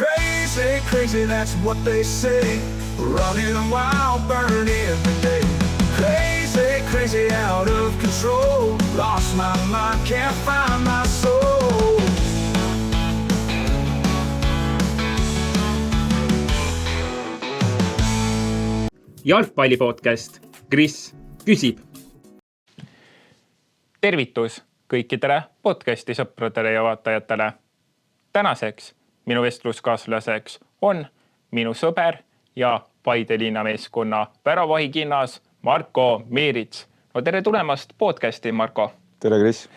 Crazy, crazy, that's what they say. Running wild, burning every day. Crazy, crazy, out of control. Lost my mind, can't find my soul. Jalgpallipodcast. Kris küsib. Tervitus kõikidele podcasti sõpradele ja vaatajatele. Tänaseks minu vestluskaaslaseks on minu sõber ja Paide linnameeskonna väravahikinnas Marko Meerits. No tere tulemast podcasti, Marko. Tere, Kris.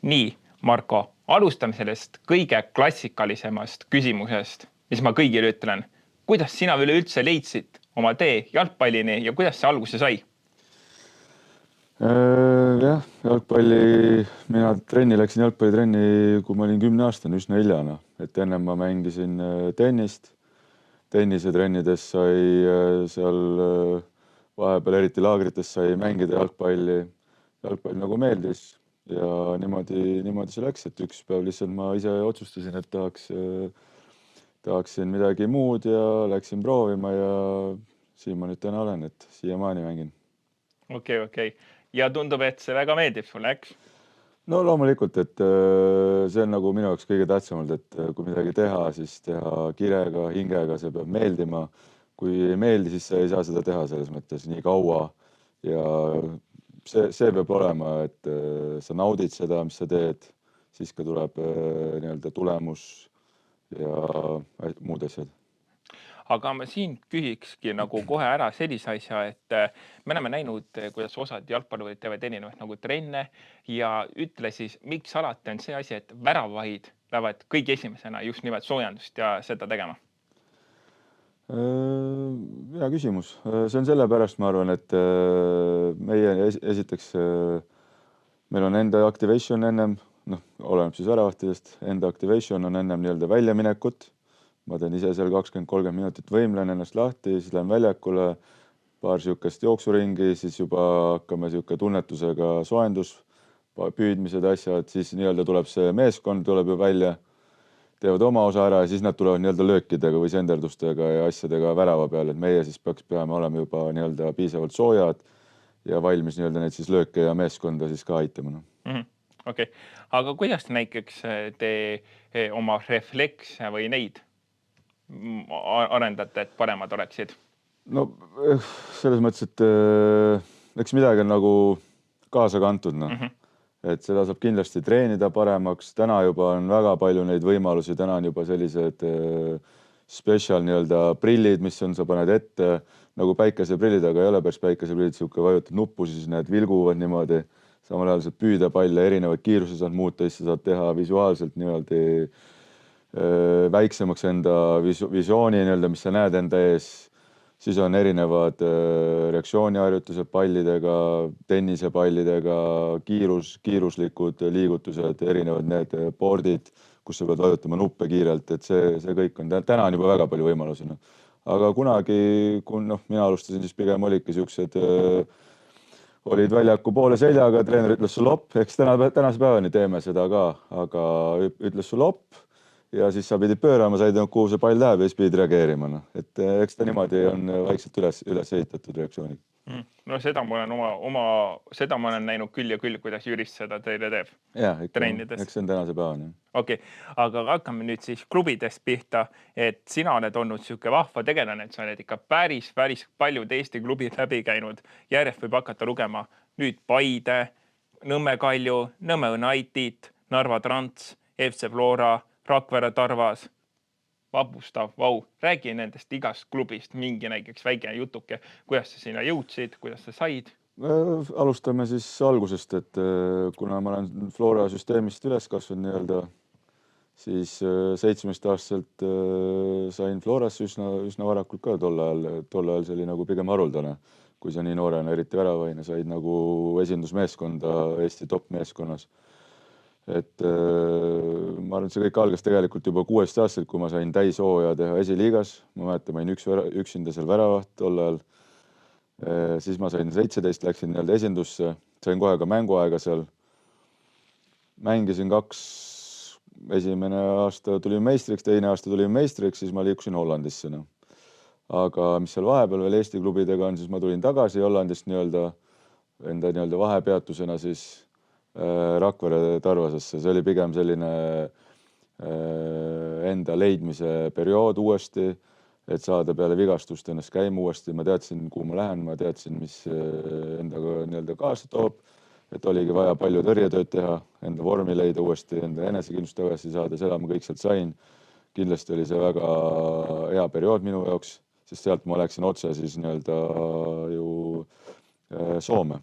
Nii, Marko, alustame sellest kõige klassikalisemast küsimusest, mis ma kõigile ütlen. Kuidas sina üleüldse leidsid oma tee jalgpallini ja kuidas see alguse sai? Jah, mina läksin jalgpallitrenni, kui ma olin 10-aastane, üsna hiljana. Et enne ma mängisin tennist. Tennisetrennides sai seal vahepeal eriti laagrites sai mängida jalgpalli. Jalgpall nagu meeldis ja niimoodi see läks, et üks päev lihtsalt ma ise otsustasin, et tahaksin midagi muud ja läksin proovima ja siin ma nüüd täna olen, et siiamaani mängin. Okei. Ja tundub, et see väga meeldib sulle, eks? No loomulikult, et see on nagu minu jaoks kõige tähtsamalt, et kui midagi teha, siis teha kirega, hingega, see peab meeldima. Kui ei meeldi, siis sa ei saa seda teha selles mõttes nii kaua ja see peab olema, et sa naudid seda, mis sa teed, siis ka tuleb nii-öelda tulemus ja muud asjad. Aga ma siin küsikski nagu kohe ära sellise asja, et me oleme näinud, kuidas osad jalgpallurid teevad erinevaid nagu trenne ja ütle siis, miks alati on see asi, et väravahid lähevad kõige esimesena just nimelt soojandust ja seda tegema? Hea küsimus. See on sellepärast, ma arvan, et meie esiteks meil on enda activation ennem, oleneb siis väravahtidest, enda activation on ennem nii-öelda väljaminekut. Ma teen ise seal 20-30 minutit võimlen ennast lahti, siis lähen väljakule, paar siukest jooksuringi, siis juba hakkame siuke tunnetusega soojendus, püüdmised asjad, siis nii-öelda tuleb see meeskond, tuleb ju välja, teevad oma osa ära ja siis nad tulevad nii-öelda löökidega või senderdustega ja asjadega värava peale, et meie siis peame olema juba nii-öelda piisavalt soojad ja valmis nii-öelda neid siis lööke ja meeskonda siis ka aitama. Okei, aga kuidas näiteks te oma reflekse või neid arendate, et paremad oleksid? No selles mõttes, et eks midagi on nagu kaasa kantud. Et seda saab kindlasti treenida paremaks. Täna juba on väga palju neid võimalusi. Täna on juba sellised special nii-öelda prillid, mis on, sa paned ette nagu päikeseprillid, aga ei ole päris päikeseprillid, siuke vajutad nuppu, siis need vilguvad niimoodi. Samal ajal saad püüda palle, erinevaid kiiruse saad muuta, siis saad teha visuaalselt niimoodi väiksemaks enda visiooni, mis sa näed enda ees. Siis on erinevad reaktsiooniharjutused pallidega, tennisepallidega, kiiruslikud liigutused, erinevad need boardid, kus sa pead vajutama nuppe kiirelt, et see kõik on, täna on juba väga palju võimalusi. Aga kunagi, kui mina alustasin, siis pigem olidki siuksed, olid väljaku poole seljaga, treener ütles su lopp, eks tänase päevani teeme seda ka, aga ütles su lopp, ja siis sa pidid pöörama, said kuhu see pall läheb ja siis pidid reageerima. Et eks ta niimoodi on vaikselt üles ehitatud reaktsioonid. No seda ma olen näinud küll ja küll, kuidas Jüris seda teile teeb. Jah, eks see on tänase päevani. Okei, aga hakkame nüüd siis klubidest pihta, et sina oled olnud siuke vahva tegelane, et sa oled ikka päris paljud Eesti klubid läbi käinud. Järjest võib hakata lugema nüüd Paide, Nõmme Kalju, Nõmme United, Narva Trans, FC Flora, Rakvere Tarvas, vapustav, vau. Räägi nendest igast klubist mingi näiteks väike jutuke, kuidas sa sinna jõudsid, kuidas sa said? Alustame siis algusest, et kuna ma olen Flora süsteemist üles kasvanud nii-öelda, siis 17-aastaselt sain Florasse üsna varakult ka tol ajal see oli nagu pigem haruldane, kui sa nii noorena, eriti väravahina, said nagu esindusmeeskonda Eesti top-meeskonnas. Et ma arvan, et see kõik algas tegelikult juba 16 aastaselt, kui ma sain täishooaja teha esiliigas. Ma mäletan, ma olin üksinda seal väravaht tol ajal. Siis ma sain 17, läksin nii-öelda esindusse, sain kohe ka mänguaega seal. Mängisin esimene aasta tulin meistriks, teine aasta tulin meistriks, siis ma liikusin Hollandisse. No. Aga mis seal vahepeal veel Eesti klubidega on, siis ma tulin tagasi Hollandist enda vahepeatusena siis Rakvere Tarvasesse. See oli pigem selline enda leidmise periood uuesti, et saada peale vigastust ennast käima uuesti. Ma teadsin, kuhu ma lähen, ma teadsin, mis endaga kaasa toob, et oligi vaja palju tõrjetööd teha, enda vormi leida uuesti, enda enesekindlust tagasi saada, seda ma kõik sealt sain. Kindlasti oli see väga hea periood minu jaoks, sest sealt ma läksin otse siis ju Soome.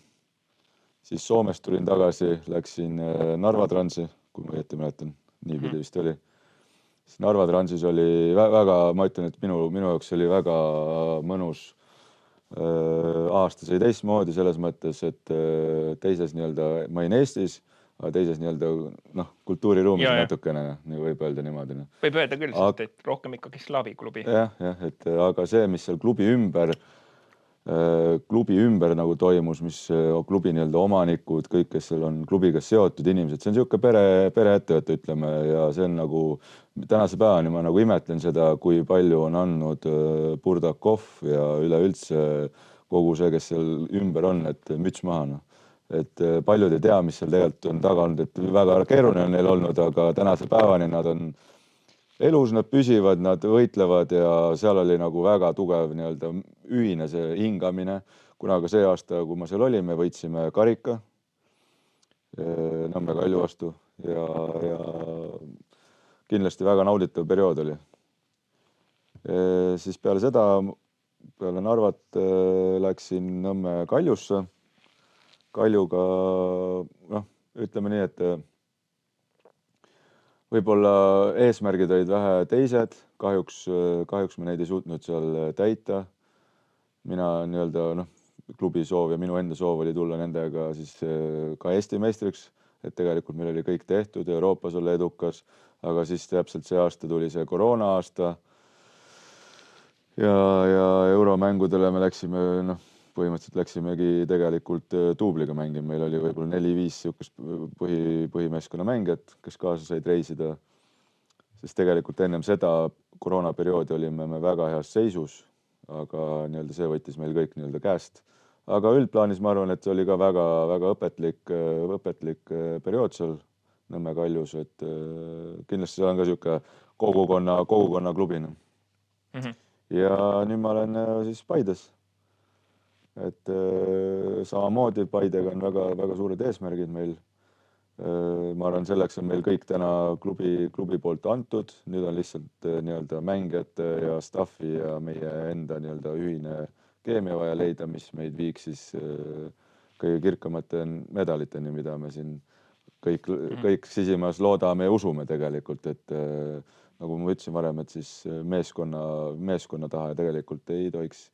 Siis Soomest tulin tagasi, läksin Narva Transi, kui ma õieti mäletan, niipidi vist oli. Siis Narva Transis oli väga, ma ütlen, et minu jaoks oli väga mõnus aasta. See oli teistmoodi selles mõttes, et teises ma olin Eestis, aga teises kultuuriruumis natukene, võib öelda niimoodi. Võib öelda küll, sest et rohkem ikkagi slaavi klubi. Jah, et aga see, mis seal klubi ümber nagu toimus, mis klubi omanikud, kõik, kes seal on klubiga seotud inimesed, see on siuke pereettevõte, ütleme, ja see on nagu tänase päevani ma nagu imetlen seda, kui palju on andnud Burdakov ja üleüldse kogu see, kes seal ümber on, et müts maha. Et paljud ei tea, mis seal tegelikult on taga olnud, et väga keeruline on neil olnud, aga tänase päevani nad on elus, nad püsivad, nad võitlevad ja seal oli nagu väga tugev ühine see hingamine. Kuna ka see aasta, kui ma seal olin, me võitsime karika Nõmme Kalju vastu ja kindlasti väga nauditav periood oli. Siis peale seda, peale Narvat läksin Nõmme Kaljusse. Kaljuga, ütleme nii, et võib-olla eesmärgid olid vähe teised, kahjuks me neid ei suutnud seal täita. Mina klubi soov ja minu enda soov oli tulla nendega siis ka Eesti meistriks, et tegelikult meil oli kõik tehtud, Euroopas olla edukas, aga siis täpselt see aasta tuli see koroona aasta ja euromängudele me läksime, põhimõtteliselt läksimegi tegelikult duubliga mängima. Meil oli võib-olla 4-5 põhimeeskonna mängijat, kes kaasa said reisida, sest tegelikult ennem seda koroonaperioodi olime me väga heas seisus, aga see võttis meil kõik käest. Aga üldplaanis ma arvan, et see oli ka väga õpetlik periood seal Nõmme Kaljus, et kindlasti see on ka siuke kogukonna klubina. Ja nüüd ma olen siis Paides. Et samamoodi Paidega on väga suured eesmärgid meil. Ma arvan, selleks on meil kõik täna klubi poolt antud. Nüüd on lihtsalt mängijate ja staffi ja meie enda ühine keemia vaja leida, mis meid viiks siis kõige kirkamate medaliteni, mida me siin kõik sisimas loodame ja usume tegelikult, et nagu ma ütlesin varem, et siis meeskonna taha tegelikult ei tohiks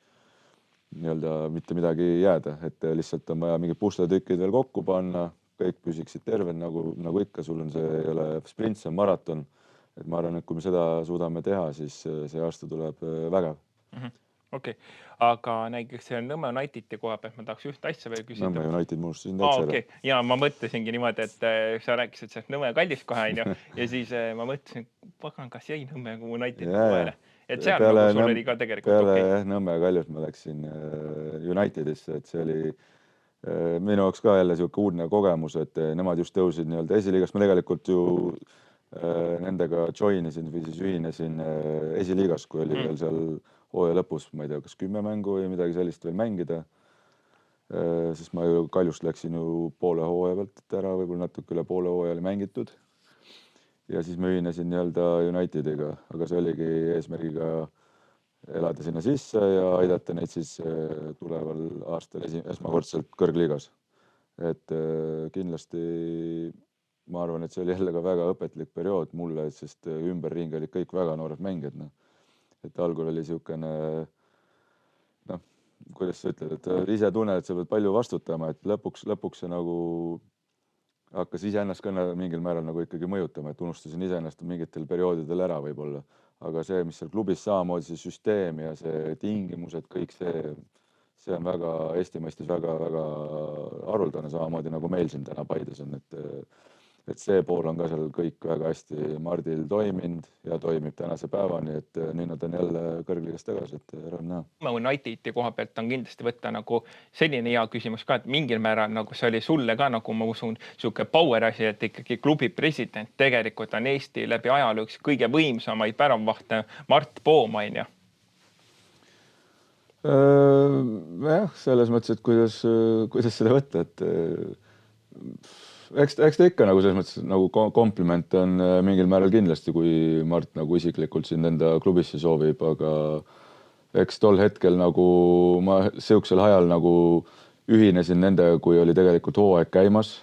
mitte midagi jääda, et lihtsalt on vaja mingid pusletükid veel kokku panna, kõik püsiksid terved, nagu ikka, sul on see ei ole sprint, see on maraton. Et ma arvan, et kui me seda suudame teha, siis see aasta tuleb vägev. Okei, aga näiteks Nõmme Unitedi koha pealt ma tahaks üht asja veel küsida. Nõmme United muustusin täitsa ära. Ja ma mõtlesingi niimoodi, et sa rääkisid sealt Nõmme Kaldist kohe, ja siis ma mõtlesin, pagan, kas jäi Nõmme Unitedi kohe. Et seal sul oli ka tegelikult peale Nõmme Kaljust ma läksin Unitedisse, et see oli minu jaoks ka jälle siuke uudne kogemus, et nemad just tõusid esiliigas. Ma tegelikult ju nendega joinisin või siis ühinesin esiliigas, kui oli veel seal hooaja lõpus, ma ei tea, kas 10 mängu või midagi sellist veel mängida. Sest ma ju Kaljust läksin ju poole hooaja pealt ära, võib-olla natuke üle poole hooaja oli mängitud. Ja siis ma ühinesin Unitediga, aga see oligi eesmärgiga elada sinna sisse ja aidata neid siis tuleval aastal esmakordselt kõrgliigas. Et kindlasti ma arvan, et see oli jälle ka väga õpetlik periood mulle, sest ümberringi olid kõik väga noored mängijad. Et algul oli siukene, kuidas sa ütled, et ise tunned, et sa pead palju vastutama, et lõpuks see nagu hakkas iseennast ka mingil määral nagu ikkagi mõjutama, et unustasin iseennast mingitel perioodidel ära võib-olla. Aga see, mis seal klubis samamoodi, see süsteem ja see tingimused, kõik see on Eesti mõistes väga haruldane, samamoodi nagu meil siin täna Paides on, et see pool on ka seal kõik väga hästi Mardil toiminud ja toimib tänase päevani, et nüüd nad on jälle kõrgliigas tagasi, et ära on näha. Unitedi koha pealt on kindlasti võtta nagu selline hea küsimus ka, et mingil määral nagu see oli sulle ka nagu ma usun sihuke power asi, et ikkagi klubi president tegelikult on Eesti läbi ajaloo üks kõige võimsamaid väravvahte Mart Poom, on ju. Jah, selles mõttes, et kuidas seda võtta, et eks ta ikka nagu selles mõttes nagu kompliment on mingil määral kindlasti, kui Mart nagu isiklikult sind enda klubisse soovib, aga eks tol hetkel nagu ma sihukesel ajal nagu ühinesin nendega, kui oli tegelikult hooaeg käimas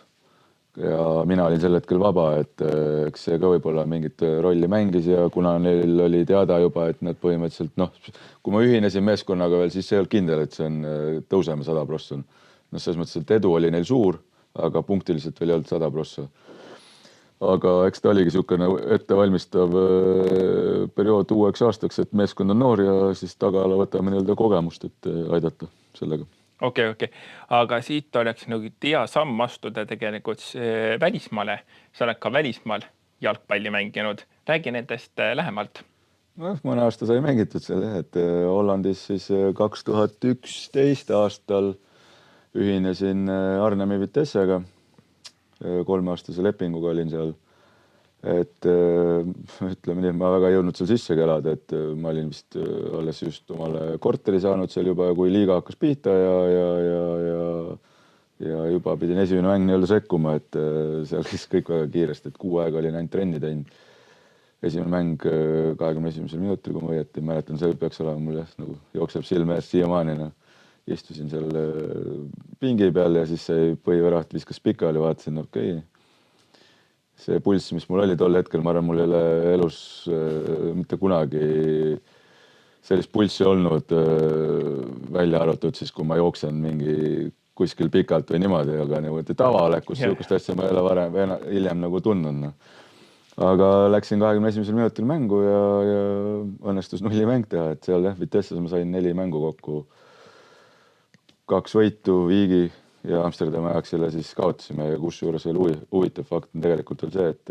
ja mina olin sel hetkel vaba, et eks see ka võib-olla mingit rolli mängis ja kuna neil oli teada juba, et nad põhimõtteliselt kui ma ühinesin meeskonnaga veel, siis see ei olnud kindel, et see on tõuseme 100%. Selles mõttes, et edu oli neil suur, aga punktiliselt veel ei olnud 100%. Aga eks ta oligi niisugune ettevalmistav periood uueks aastaks, et meeskond on noor ja siis tagala võtame nii-öelda kogemust, et aidata sellega. Okei. Aga siit oleks nagu hea samm astuda tegelikult välismaale. Sa oled ka välismaal jalgpalli mänginud. Räägi nendest lähemalt. Mõne aasta sai mängitud seal, et Hollandis siis 2011 aastal ühinesin Arnhemi Vitessega. 3-aastase lepinguga olin seal. Et ütleme nii, et ma väga ei jõudnud seal sisse elada, et ma olin vist alles just omale korteri saanud seal juba, kui liiga hakkas pihta ja juba pidin esimene mäng nii-öelda sekkuma, et seal käis kõik väga kiiresti, et 6 aega olin ainult trenni teinud. Esimene mäng 21. minutil, kui ma õieti mäletan, see peaks olema mul nagu jookseb silme eest siiamaani. Istusin seal pingi peal ja siis see põhiväraht viskas pikali, vaatasin, okei. See pulss, mis mul oli tol hetkel, ma arvan, mul ei ole elus mitte kunagi sellist pulssi olnud välja arvatud siis, kui ma jooksen mingi kuskil pikalt või niimoodi, aga niimoodi tavalekus sihukest asja ma ei ole varem hiljem nagu tundnud. Aga läksin 21. minutil mängu ja õnnestus 0 mäng teha, et seal Vitessas ma sain 4 mängu kokku. 2 võitu, viigi ja Amsterdami ajaksile siis kaotasime ja kusjuures veel huvitav fakt on tegelikult veel see, et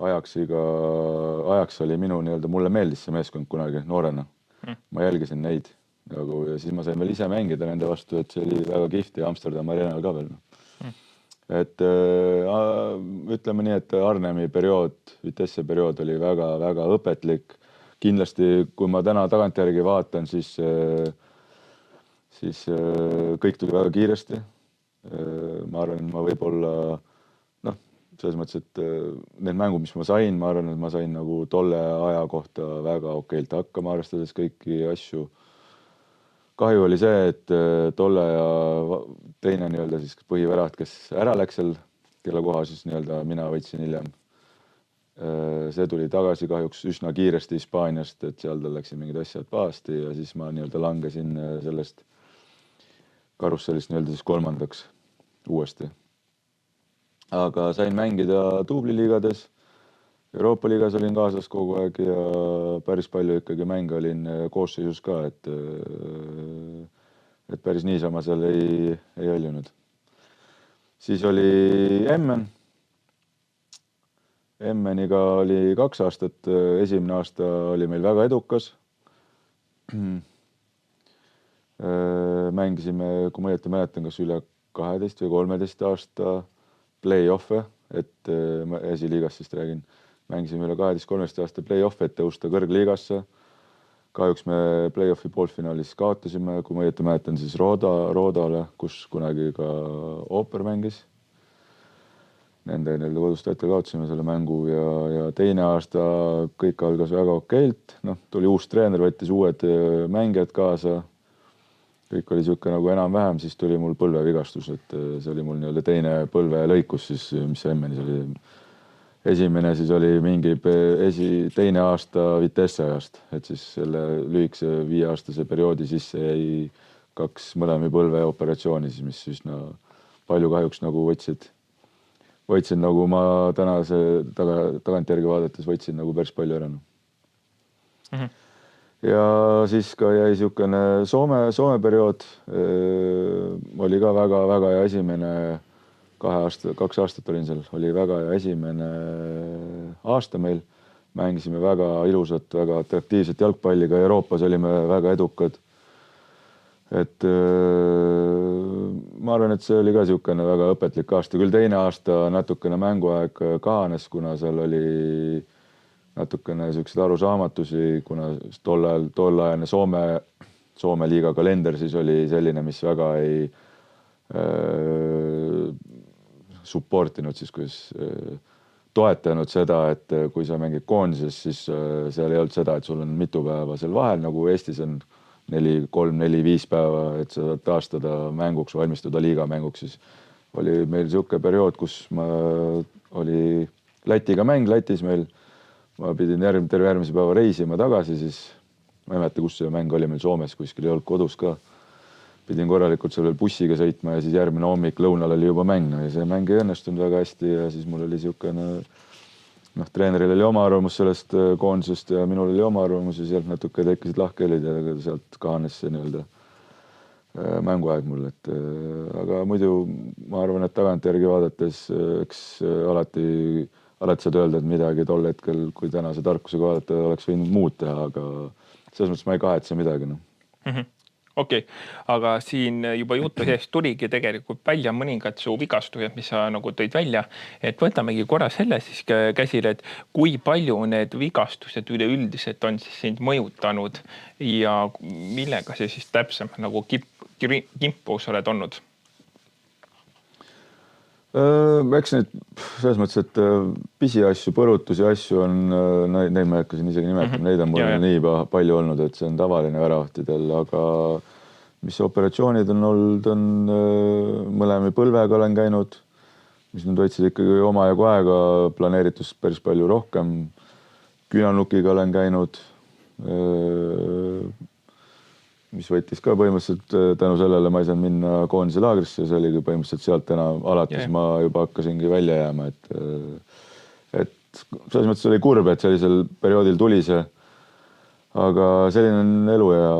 ajaks oli minu nii-öelda, mulle meeldis see meeskond kunagi noorena. Ma jälgisin neid nagu, ja siis ma sain veel ise mängida nende vastu, et see oli väga kihvt ja Amsterdami arenal ka veel. Et ütleme nii, et Arnhemi periood, Vitesse periood oli väga õpetlik. Kindlasti, kui ma täna tagantjärgi vaatan, siis kõik tuli väga kiiresti. Ma arvan, et ma võib-olla, selles mõttes, et need mängud, mis ma sain, ma arvan, et ma sain nagu tolle aja kohta väga okeilt hakkama, arvestades kõiki asju. Kahju oli see, et tolle ja teine nii-öelda siis põhiväraht, kes ära läks seal, kelle koha siis nii-öelda mina võitsin hiljem. See tuli tagasi kahjuks üsna kiiresti Hispaaniast, et seal tal läksid mingid asjad pahasti ja siis ma nii-öelda langesin sellest karussellist nii-öelda siis 3. uuesti. Aga sain mängida duubliliigades, Euroopa liigas olin kaasas kogu aeg ja päris palju ikkagi mänge olin koosseisus ka, et päris niisama seal ei häljunud. Siis oli Emmen. Emmeniga oli 2 aastat, esimene aasta oli meil väga edukas. Mängisime, kui ma õieti mäletan, kas üle 12 või 13 aasta play-off'e, et esiliigas siis räägin. Mängisime üle 12-13 aasta play-off'e, et tõusta kõrgliigasse. Kahjuks me play-off'i poolfinaalis kaotasime, kui ma õieti mäletan, siis Roodale, kus kunagi ka Ooper mängis. Nende kodust ette kaotasime selle mängu ja teine aasta kõik algas väga okeilt. Tuli uus treener, võttis uued mängijad kaasa. Kõik oli siuke nagu enam-vähem, siis tuli mul põlvevigastus, et see oli mul nii-öelda teine põlvelõikus, siis, mis Emmenis oli. Esimene siis oli mingi teine aasta Vitesse ajast, et siis selle lühikese 5-aastase perioodi sisse jäi 2 mõlemi põlveoperatsiooni, mis üsna palju kahjuks nagu võtsin nagu ma tänase tagantjärgi vaadates võtsin nagu päris palju ära. Ja siis ka jäi niisugune Soome periood oli ka väga hea esimene 2 aastat olin seal, oli väga hea esimene aasta meil. Mängisime väga ilusat, väga atraktiivset jalgpalli, ka Euroopas olime väga edukad. Et ma arvan, et see oli ka niisugune väga õpetlik aasta. Küll teine aasta natukene mänguaeg kahanes, kuna seal oli natukene niisuguseid arusaamatusi, kuna tollaajane Soome liiga kalender siis oli selline, mis väga ei supportinud siis, kus toetanud seda, et kui sa mängid koondises, siis seal ei olnud seda, et sul on mitu päeva seal vahel, nagu Eestis on 3-4-5 päeva, et sa saad taastada mänguks, valmistuda liigamänguks, siis oli meil niisugune periood, kus oli Lätiga mäng Lätis meil, ma pidin terve järgmise päeva reisima tagasi, siis ma ei mäleta, kus see mäng oli meil Soomes, kuskil ei olnud kodus ka. Pidin korralikult seal veel bussiga sõitma ja siis järgmine hommik lõunal oli juba mäng ja see mäng ei õnnestunud väga hästi ja siis mul oli niisugune, treeneril oli oma arvamus sellest koondisest ja minul oli oma arvamus ja sealt natuke tekkisid lahkhelid ja sealt kahanes see nii-öelda mänguaeg mul, aga muidu ma arvan, et tagantjärgi vaadates eks alati saad öelda, et midagi tol hetkel, kui tänase tarkusega vaadata, oleks võinud muud teha, aga selles mõttes ma ei kahetse midagi. Okei, aga siin juba juttu seest tuligi tegelikult välja mõningad su vigastused, mis sa nagu tõid välja, et võtamegi korra selle siis käsile, et kui palju need vigastused üleüldiselt on siis sind mõjutanud ja millega see siis täpsemalt nagu kimpus oled olnud? Eks neid selles mõttes, et pisiasju, põrutusi asju on, neid ma ei hakka siin isegi nimetama, neid on mul nii palju olnud, et see on tavaline väravahtidel, aga mis operatsioonid on olnud, on mõlemi põlvega olen käinud, mis nüüd võtsid ikkagi omajagu aega, planeeritust päris palju rohkem, künanukiga olen käinud, mis võttis ka põhimõtteliselt tänu sellele ma ei saanud minna koondise laagrisse, see oligi põhimõtteliselt sealt enam alates ma juba hakkasingi välja jääma, et selles mõttes oli kurb, et sellisel perioodil tuli see, aga selline on elu ja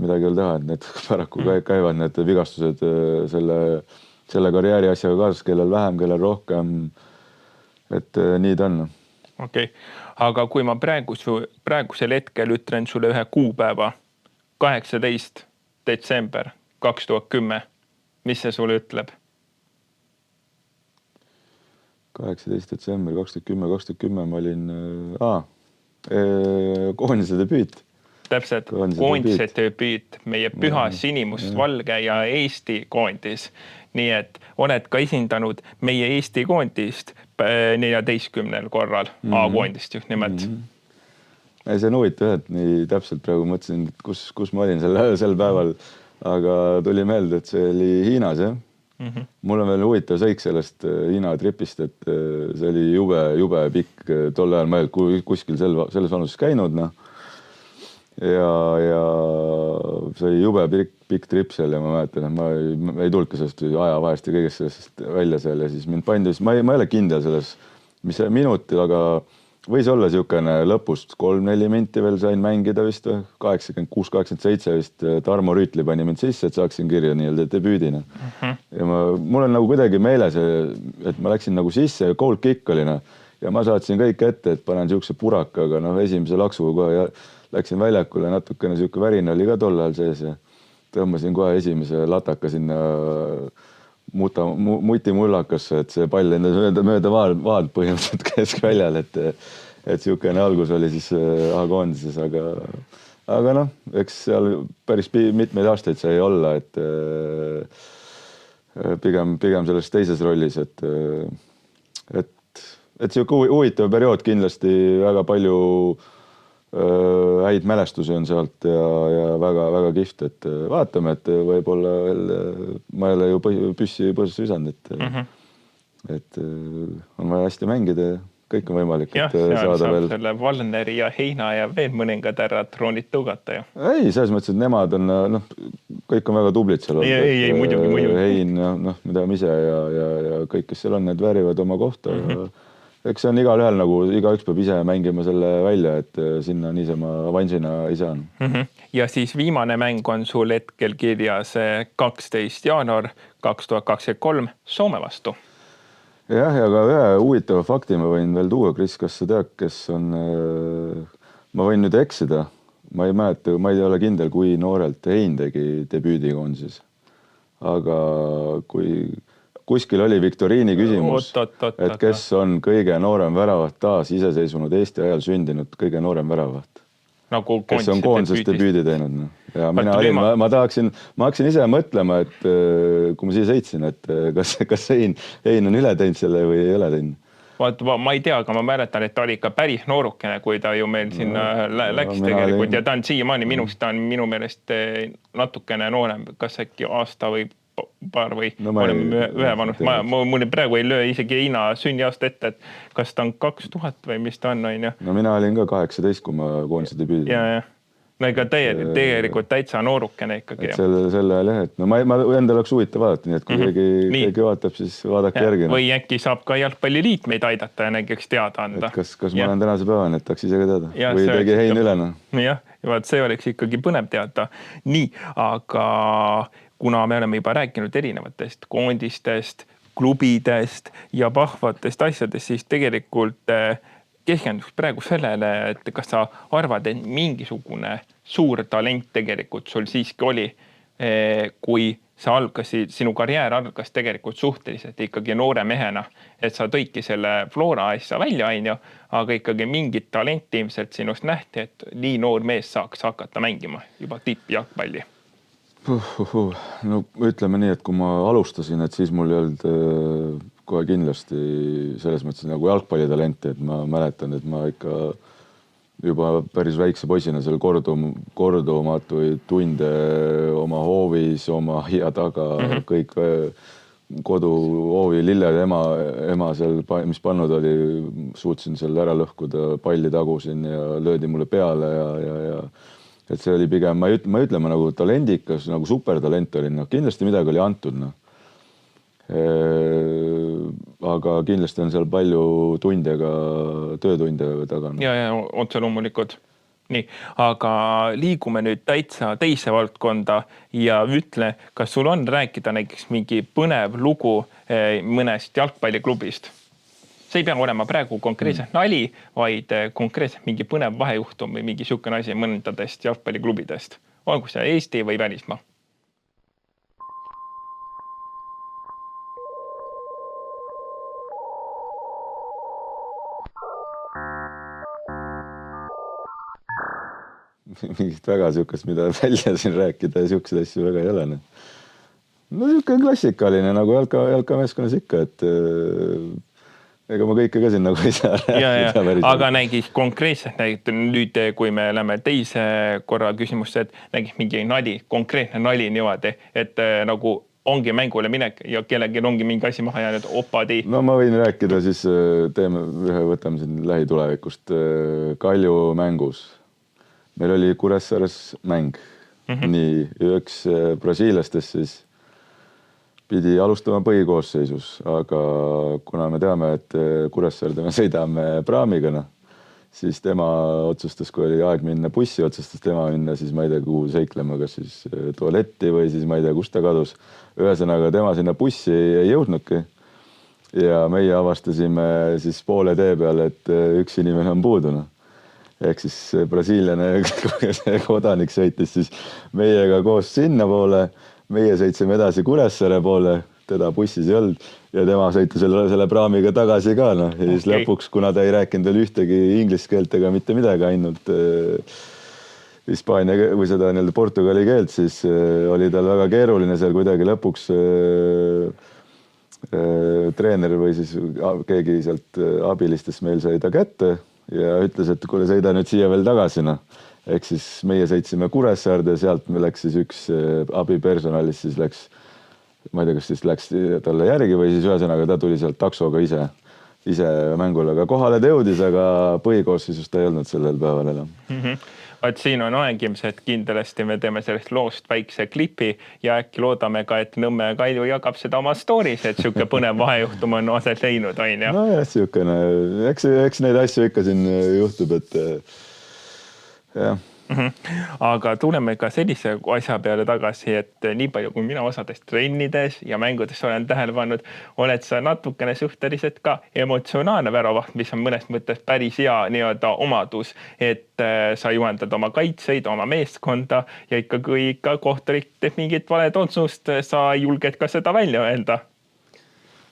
midagi ei ole teha, et need paraku käivad need vigastused selle karjääri asjaga kaasas, kellel vähem, kellel rohkem, et nii ta on. Okei, aga kui ma praegusel hetkel ütlen sulle ühe kuupäeva, 18. detsember 2010. Mis see sulle ütleb? 18. detsember 2010 ma olin koondise debüüt. Täpselt, koondise debüüt, meie püha sinimustvalge ja Eesti koondis. Nii et oled ka esindanud meie Eesti koondist 14 korral, A-koondist just nimelt. See on huvitav, et nii täpselt praegu mõtlesin, et kus ma olin sel päeval, aga tuli meelde, et see oli Hiinas, jah. Mul on veel huvitav sõik sellest Hiina tripist, et see oli jube pikk tol ajal, ma ei olnud kuskil selles vanuses käinud, ja see oli jube pikk trip seal ja ma mäletan, et ma ei tulnud ka sellest ajavahest ja kõigest sellest välja seal ja siis mind pandi, ma ei ole kindel selles, mis see minutil, aga võis olla niisugune lõpust 3-4 minti veel sain mängida vist, 86-87 vist Tarmo Rüütli pani mind sisse, et saaksin kirja nii-öelda debüüdina. Ja mul on nagu kuidagi meeles, et ma läksin nagu sisse ja goal kick oli ja ma saatsin kõik ette, et panen niisuguse purakaga esimese laksuga kohe ja läksin väljakule, natukene niisugune värin oli ka tol ajal sees ja tõmbasin kohe esimese lataka sinna mutimullakasse, et see pall mööda vaad põhimõtteliselt keskväljal, et niisugune algus oli siis A-koondises, aga eks seal päris mitmeid aastaid sai olla, et pigem selles teises rollis, et niisugune huvitav periood kindlasti väga palju häid mälestusi on sealt ja väga kihvt, et vaatame, et võib-olla veel ma ei ole ju püssi visanud, et on vaja hästi mängida ja kõik on võimalik, et saada veel. Selle Valneri ja Heina ja veel mõningad härrad roonid tõugata ju. Ei, selles mõttes, et nemad on, kõik on väga tublid seal. Ei, muidugi. Hein, mida me ise ja kõik, kes seal on, need väärivad oma kohta ja eks see on igalühel igaüks peab ise mängima selle välja, et sinna niisama avansina ei saa. Ja siis viimane mäng on sul hetkel kirjas 12. jaanuar 2023 Soome vastu. jah, ja ka ühe huvitava fakti ma võin veel tuua, Kris, kas sa tead, kes on, ma võin nüüd eksida, ma ei mäleta, ma ei ole kindel, kui noorelt Hein tegi debüüdikoondises. Aga kui kuskil oli viktoriini küsimus, et kes on kõige noorem väravaht taas iseseisvunud Eesti ajal sündinud kõige noorem väravaht. Nagu kes on koondisest debüüdi teinud. No. Ja ma hakkasin ise mõtlema, et kui ma siia sõitsin, et kas Hein on üle teinud selle või ei ole teinud. Ma ei tea, aga ma mäletan, et ta oli ikka päris noorukene, kui ta ju meil sinna läks tegelikult ja ta on siiamaani minust, ta on minu meelest natukene noorem, kas äkki aasta või paar või oleme ühe vanust. Mul praegu ei löö isegi Heina sünniaasta ette, et kas ta on 2000 või mis ta on. No mina olin ka 18, kui ma koondise debüüdi. Ja. No ega tegelikult täitsa noorukene ikkagi. Selle lehet. No ma endal oleks huvitav vaadata, nii et kui keegi vaatab, siis vaadake järgi. Või äkki saab ka jalgpalliliit meid aidata ja näiteks teada anda. Kas ma olen tänase päevani, et tahaks ise ka teada? Või tegi Hein ülena? Jah, see oleks ikkagi põnev teada. Nii, aga kuna me oleme juba rääkinud erinevatest koondistest, klubidest ja vahvatest asjadest, siis tegelikult keskenduks praegu sellele, et kas sa arvad, et mingisugune suur talent tegelikult sul siiski oli, kui sa sinu karjäär algas tegelikult suhteliselt ikkagi noore mehena, et sa tõidki selle Flora asja välja, aga ikkagi mingit talenti ilmselt sinust nähti, et nii noor mees saaks hakata mängima juba tippjalgpalli. No ütleme nii, et kui ma alustasin, et siis mul ei olnud kohe kindlasti selles mõttes nagu jalgpallitalenti, et ma mäletan, et ma ikka juba päris väikse poisina seal kordumatuid tunde oma hoovis, oma aia taga, kõik koduhoovi lilled ema seal, mis pannud oli, suutsin seal ära lõhkuda, palli tagusin ja löödi mulle peale ja et see oli pigem, ma ütlema nagu talendikas, nagu supertalent oli, kindlasti midagi oli antud. Aga kindlasti on seal palju töötunde taga. Ja otse loomulikult. Nii, aga liigume nüüd täitsa teise valdkonda ja ütle, kas sul on rääkida näiteks mingi põnev lugu mõnest jalgpalliklubist? See ei pea olema praegu konkreetselt nali, vaid konkreetselt mingi põnev vahejuhtum või mingi sihukene asi mõndadest jalgpalliklubidest. Olgu see Eesti või välismaa? Mingit väga sihukest, mida välja siin rääkida ja sihukesed asju väga ei ole. No sihuke klassikaline nagu jalkameeskonnas ikka, et ega ma kõike ka siin nagu ei saa rääkida. Aga nägis konkreetselt nüüd, kui me läheme teise korra küsimusse, et nägis mingi nali, konkreetne nali niimoodi, et nagu ongi mängule minek ja kellelgi ongi mingi asi maha jäänud opadi. No ma võin rääkida siis, võtame siin lähitulevikust Kalju mängus. Meil oli Kuressaares mäng. Nii, üks brasiilastest siis pidi alustama põhikoosseisus, aga kuna me teame, et Kuressaarde me sõidame praamigana, siis tema otsustas, kui oli aeg minna bussi, otsustas tema minna, siis ma ei tea, kuhu seiklema, kas siis tualetti või siis ma ei tea, kus ta kadus. Ühesõnaga, tema sinna bussi ei jõudnudki ja meie avastasime siis poole tee peal, et üks inimene on puuduna. Ehk siis brasiiliane kodanik sõitis siis meiega koos sinna poole, meie sõitsime edasi Kuressaare poole, teda bussis ei olnud ja tema sõitis selle praamiga tagasi ka. Ja siis lõpuks, kuna ta ei rääkinud veel ühtegi inglise keelt ega mitte midagi, ainult Hispaania või seda portugali keelt, siis oli tal väga keeruline seal kuidagi lõpuks treener või siis keegi sealt abilistest meil sai ta kätte ja ütles, et kuule, sõida nüüd siia veel tagasi. Ehk siis meie sõitsime Kuressaarde, sealt me läks siis üks abipersonalist, siis läks, ma ei tea, kas siis läks talle järgi või siis ühesõnaga ta tuli sealt taksoga ise mängule, aga kohale ta jõudis, aga põhikoosseisus ta ei olnud sellel päeval enam. Vaat siin on aegimsed, kindlasti me teeme sellest loost väikse klipi ja äkki loodame ka, et Nõmme Kalju jagab seda oma stories, et sihuke põnev vahejuhtum on aset leidnud. No jah, sihukene, eks neid asju ikka siin juhtub, et jah, Aga tuleme ka sellise asja peale tagasi, et nii palju kui mina osades trennides ja mängudes olen tähele pannud, oled sa natukene suhteliselt ka emotsionaalne väravaht, mis on mõnes mõttes päris hea nii-öelda omadus, et sa juhendad oma kaitseid, oma meeskonda ja ikkagi ikka kohtunik teeb mingit valet otsust, sa julged ka seda välja öelda.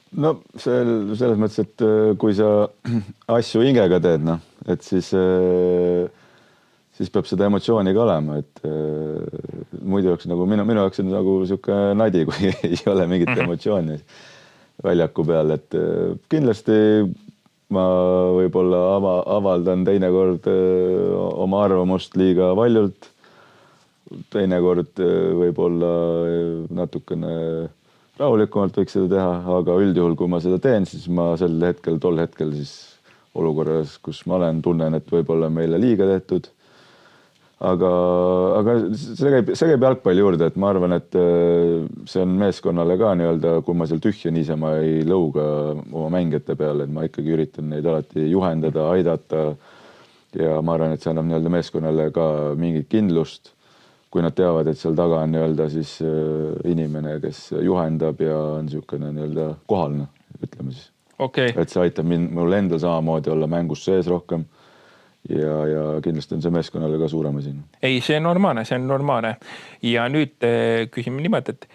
No selles mõttes, et kui sa asju hingega teed, et siis peab seda emotsiooni ka olema, et muidu oleks nagu minu jaoks on nagu siuke nadi, kui ei ole mingit emotsiooni väljaku peal, et kindlasti ma võib-olla avaldan teinekord oma arvamust liiga valjult, teinekord võib-olla natukene rahulikumalt võiks seda teha, aga üldjuhul, kui ma seda teen, siis ma tol hetkel siis olukorras, kus ma olen, tunnen, et võib-olla meile liiga tehtud. Aga see käib jalgpalli juurde, et ma arvan, et see on meeskonnale ka nii-öelda, kui ma seal tühja niisama ei lõuga oma mängijate peale, et ma ikkagi üritan neid alati juhendada, aidata ja ma arvan, et see annab nii-öelda meeskonnale ka mingit kindlust, kui nad teavad, et seal taga on nii-öelda siis inimene, kes juhendab ja on niisugune nii-öelda kohalne, ütleme siis. Okay. Et see aitab mul endal samamoodi olla mängus sees rohkem ja kindlasti on see meeskonnale ka suurem asi. Ei, see on normaalne. Ja nüüd küsime niimoodi, et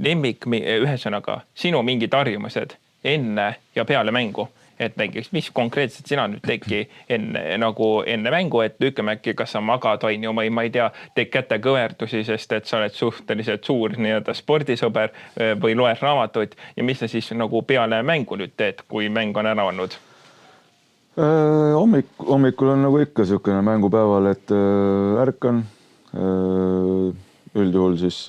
lemmik ühesõnaga sinu mingid harjumused enne ja peale mängu. Et näiteks, mis konkreetselt sina nüüd tegi enne mängu, et ütleme äkki, kas sa magad või ma ei tea, teed käte kõverdusi, sest et sa oled suhteliselt suur nii-öelda spordisõber või loed raamatuid ja mis sa siis nagu peale mängu nüüd teed, kui mäng on ära olnud? Hommikul on nagu ikka niisugune mängupäeval, et ärkan, üldjuhul siis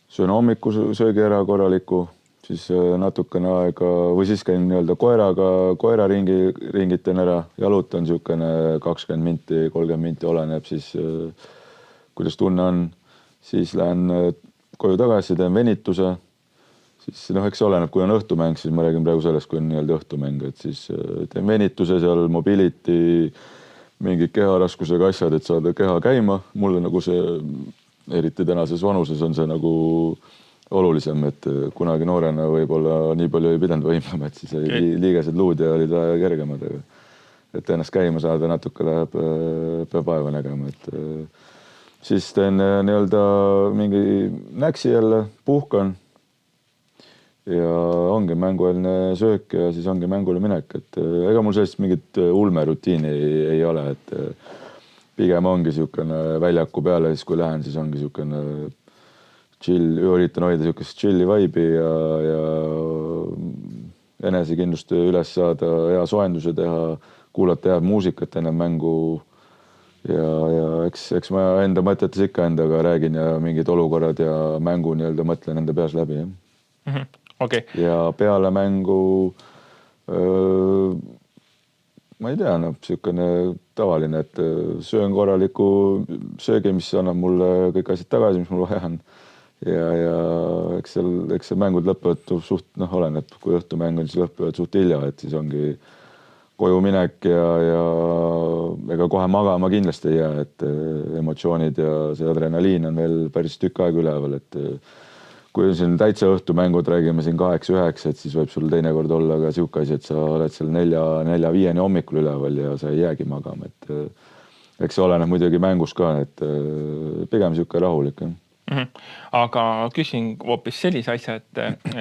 söön hommikusöögi ära korraliku, siis natukene aega või siis käin nii-öelda koera ringitan ära, jalutan niisugune 20 minti, 30 minti oleneb siis, kuidas tunne on, siis lähen koju tagasi, teen venituse, siis eks oleneb, kui on õhtumäng, siis ma räägin praegu sellest, kui on nii-öelda õhtumäng, et siis teen venituse seal, mobility, mingid keharaskusega asjad, et saada keha käima, mulle nagu see, eriti tänases vanuses on see nagu olulisem, et kunagi noorena võib-olla nii palju ei pidanud võimlema, et siis oli liigesed luud ja olid väga kergemad, et ennast käima saada natuke peab vaeva nägema, et siis teen nii-öelda mingi näksi jälle, puhkan ja ongi mängueelne söök ja siis ongi mängule minek, et ega mul sellist mingit ulmerutiini ei ole, et pigem ongi niisugune väljaku peale, siis kui lähen, siis ongi niisugune üritan hoida niisugust chilli vibe'i ja enesekindlust üles saada, hea soenduse teha, kuulata head muusikat enne mängu ja eks ma enda mõtetes ikka endaga räägin ja mingid olukorrad ja mängu nii-öelda mõtlen enda peas läbi. Okay. Ja peale mängu ma ei tea, niisugune tavaline, et söön korraliku söögi, mis annab mulle kõik asjad tagasi, mis mul vaja on. Ja eks see mängud lõpevad suht, oleneb, kui õhtumäng on, siis lõpevad suht hilja, et siis ongi koju minek ja ega kohe magama kindlasti ei jää, et emotsioonid ja see adrenaliin on veel päris tükk aega üleval, et kui siin täitsa õhtumängud räägime siin 8-9, et siis võib sul teinekord olla ka siuke asi, et sa oled seal 4-5 hommikul üleval ja sa ei jäägi magama, et eks see oleneb muidugi mängus ka, et pigem siuke rahulik. Aga küsin hoopis sellise asja, et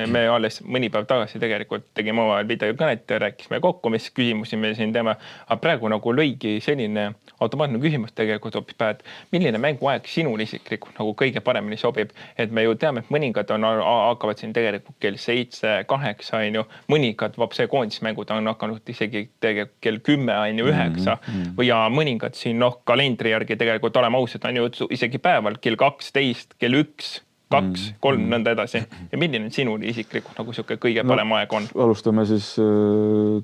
me alles mõni päev tagasi tegelikult tegime omavahel videokõnet ja rääkisime kokku, mis küsimusi me siin teeme, aga praegu nagu lõigi selline automaatne küsimus tegelikult hoopis pähe, et milline mänguaeg sinul isiklikult nagu kõige paremini sobib, et me ju teame, et mõningad hakkavad siin tegelikult kell 7-8 on ju, mõningad see koondismängud on hakanud isegi tegelikult kell 10 on ju 9 või ja mõningad siin kalendri järgi tegelikult olema ausad on ju isegi päeval kell 12, kell 1, 2, 3, nõnda edasi. Ja milline sinul isiklikult nagu siuke kõige parem aeg on? Alustame siis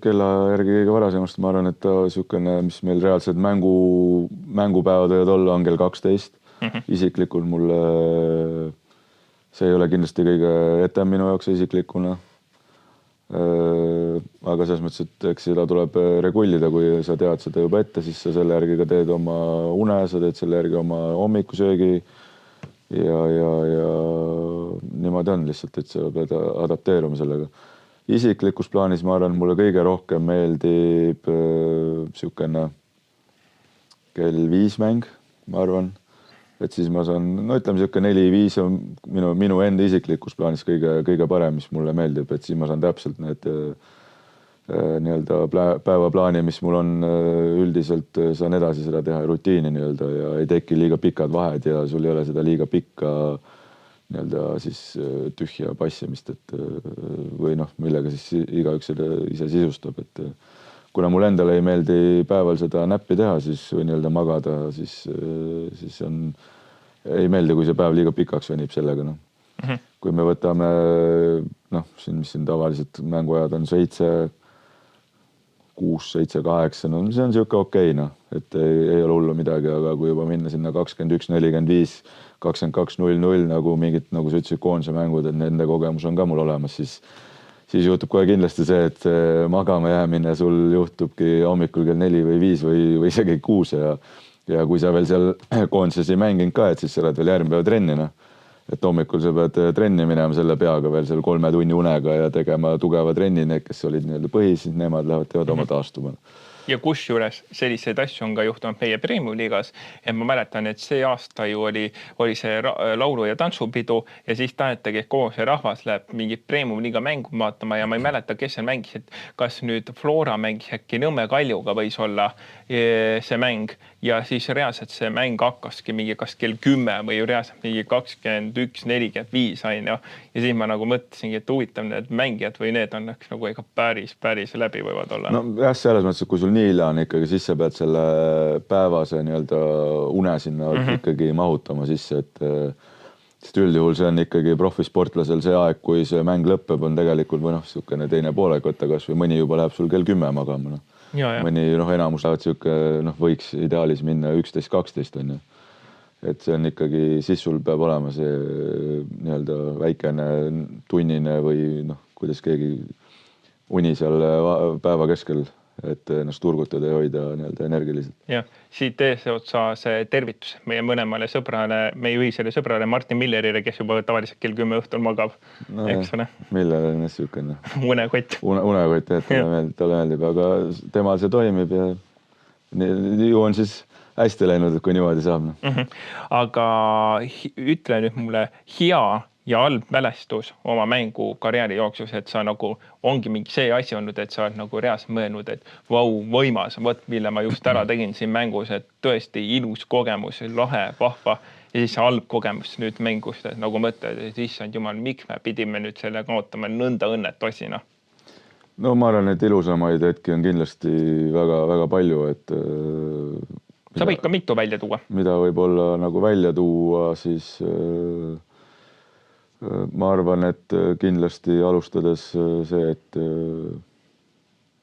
kella järgi kõige varasemast. Ma arvan, et ta siukene, mis meil reaalselt mängupäevad võivad olla, on kell 12. Isiklikult mulle see ei ole kindlasti kõige etem minu jaoks isiklikuna. Aga selles mõttes, et eks seda tuleb regullida, kui sa tead seda juba ette, siis sa selle järgi ka teed oma une, sa teed selle järgi oma hommikusöögi ja niimoodi on lihtsalt, et sa pead adapteeruma sellega. Isiklikus plaanis ma arvan, mulle kõige rohkem meeldib sihukene kell 5 mäng, ma arvan. Et siis ma saan, no ütleme siuke 4-5 on minu enda isiklikus plaanis kõige parem, mis mulle meeldib, et siis ma saan täpselt need nii-öelda päevaplaani, mis mul on üldiselt, saan edasi seda teha rutiini nii-öelda ja ei teki liiga pikad vahed ja sul ei ole seda liiga pikka nii-öelda siis tühja passimist, et või noh, millega siis igaüks seda ise sisustab, et kuna mul endale ei meeldi päeval seda näppi teha, siis või nii-öelda magada, siis ei meeldi, kui see päev liiga pikaks venib sellega. No. Kui me võtame, mis siin tavaliselt mänguajad on 7, 6, 7, 8, no see on siuke okei, et ei ole hullu midagi, aga kui juba minna sinna 21, 45, 22, 0, nagu mingid, nagu sa ütlesid, koondise mängud, et nende kogemus on ka mul olemas, siis juhtub kohe kindlasti see, et magama jäämine sul juhtubki hommikul kell 4 või 5 või isegi 6 ja kui sa veel seal koondises ei mänginud ka, et siis sa oled veel järgmine päev trenni. Et hommikul sa pead trenni minema selle peaga veel seal 3 tunni unega ja tegema tugeva trenni, need, kes olid nii-öelda põhis, nemad lähevad teevad oma taastuma. Ja kusjuures selliseid asju on ka juhtunud meie Premium-liigas. Et ma mäletan, et see aasta ju oli see laulu- ja tantsupidu ja siis tahetagi, et koos see rahvas läheb mingit Premium-liiga mängu vaatama ja ma ei mäleta, kes seal mängis, et kas nüüd Flora mängis äkki Nõmme Kaljuga võis olla see mäng ja siis reaalselt see mäng hakkaski mingi kas kell 10 või reaalselt mingi 21:45 on ja siis ma nagu mõtlesingi, et huvitav need mängijad või need on nagu ega päris läbi võivad olla. No jah, selles mõttes, et kui sul nii hilja on ikkagi, siis sa pead selle päevase nii-öelda une sinna ikkagi mahutama sisse, et üldjuhul see on ikkagi profisportlasel see aeg, kui see mäng lõpeb, on tegelikult või siukene teine poolek võtta, kas või mõni juba läheb sul kell 10 magama. Mõni enamus lähevad siuke, võiks ideaalis minna 11-12 on ju. Et see on ikkagi, siis sul peab olema see nii-öelda väikene tunnine või kuidas keegi uni seal päeva keskel, et ennast turgutada ja hoida nii-öelda energiliselt. Ja siit eesotsa see tervitus meie mõlemale sõbrale, meie ühisele sõbrale Martin Millerile, kes juba tavaliselt kell 10 õhtul magab. Eks ole? Millele on siukene? Unekott. Unekott, et talle meeldib, aga temal see toimib ja ju on siis hästi läinud, kui niimoodi saab. Aga ütle nüüd mulle hea ja halb mälestus oma mängu karjääri jooksus, et sa nagu ongi mingi see asi olnud, et sa oled nagu reaalselt mõelnud, et võimas, mille ma just ära tegin siin mängus, et tõesti ilus kogemus, lahe, vahva ja siis see halb kogemus nüüd mängust, et nagu mõtled, et issand jumal, miks me pidime nüüd selle kaotama nõnda õnnet osina? No ma arvan, et ilusamaid hetki on kindlasti väga palju, et sa võid ka mitu välja tuua. Mida võib-olla nagu välja tuua, siis ma arvan, et kindlasti alustades see, et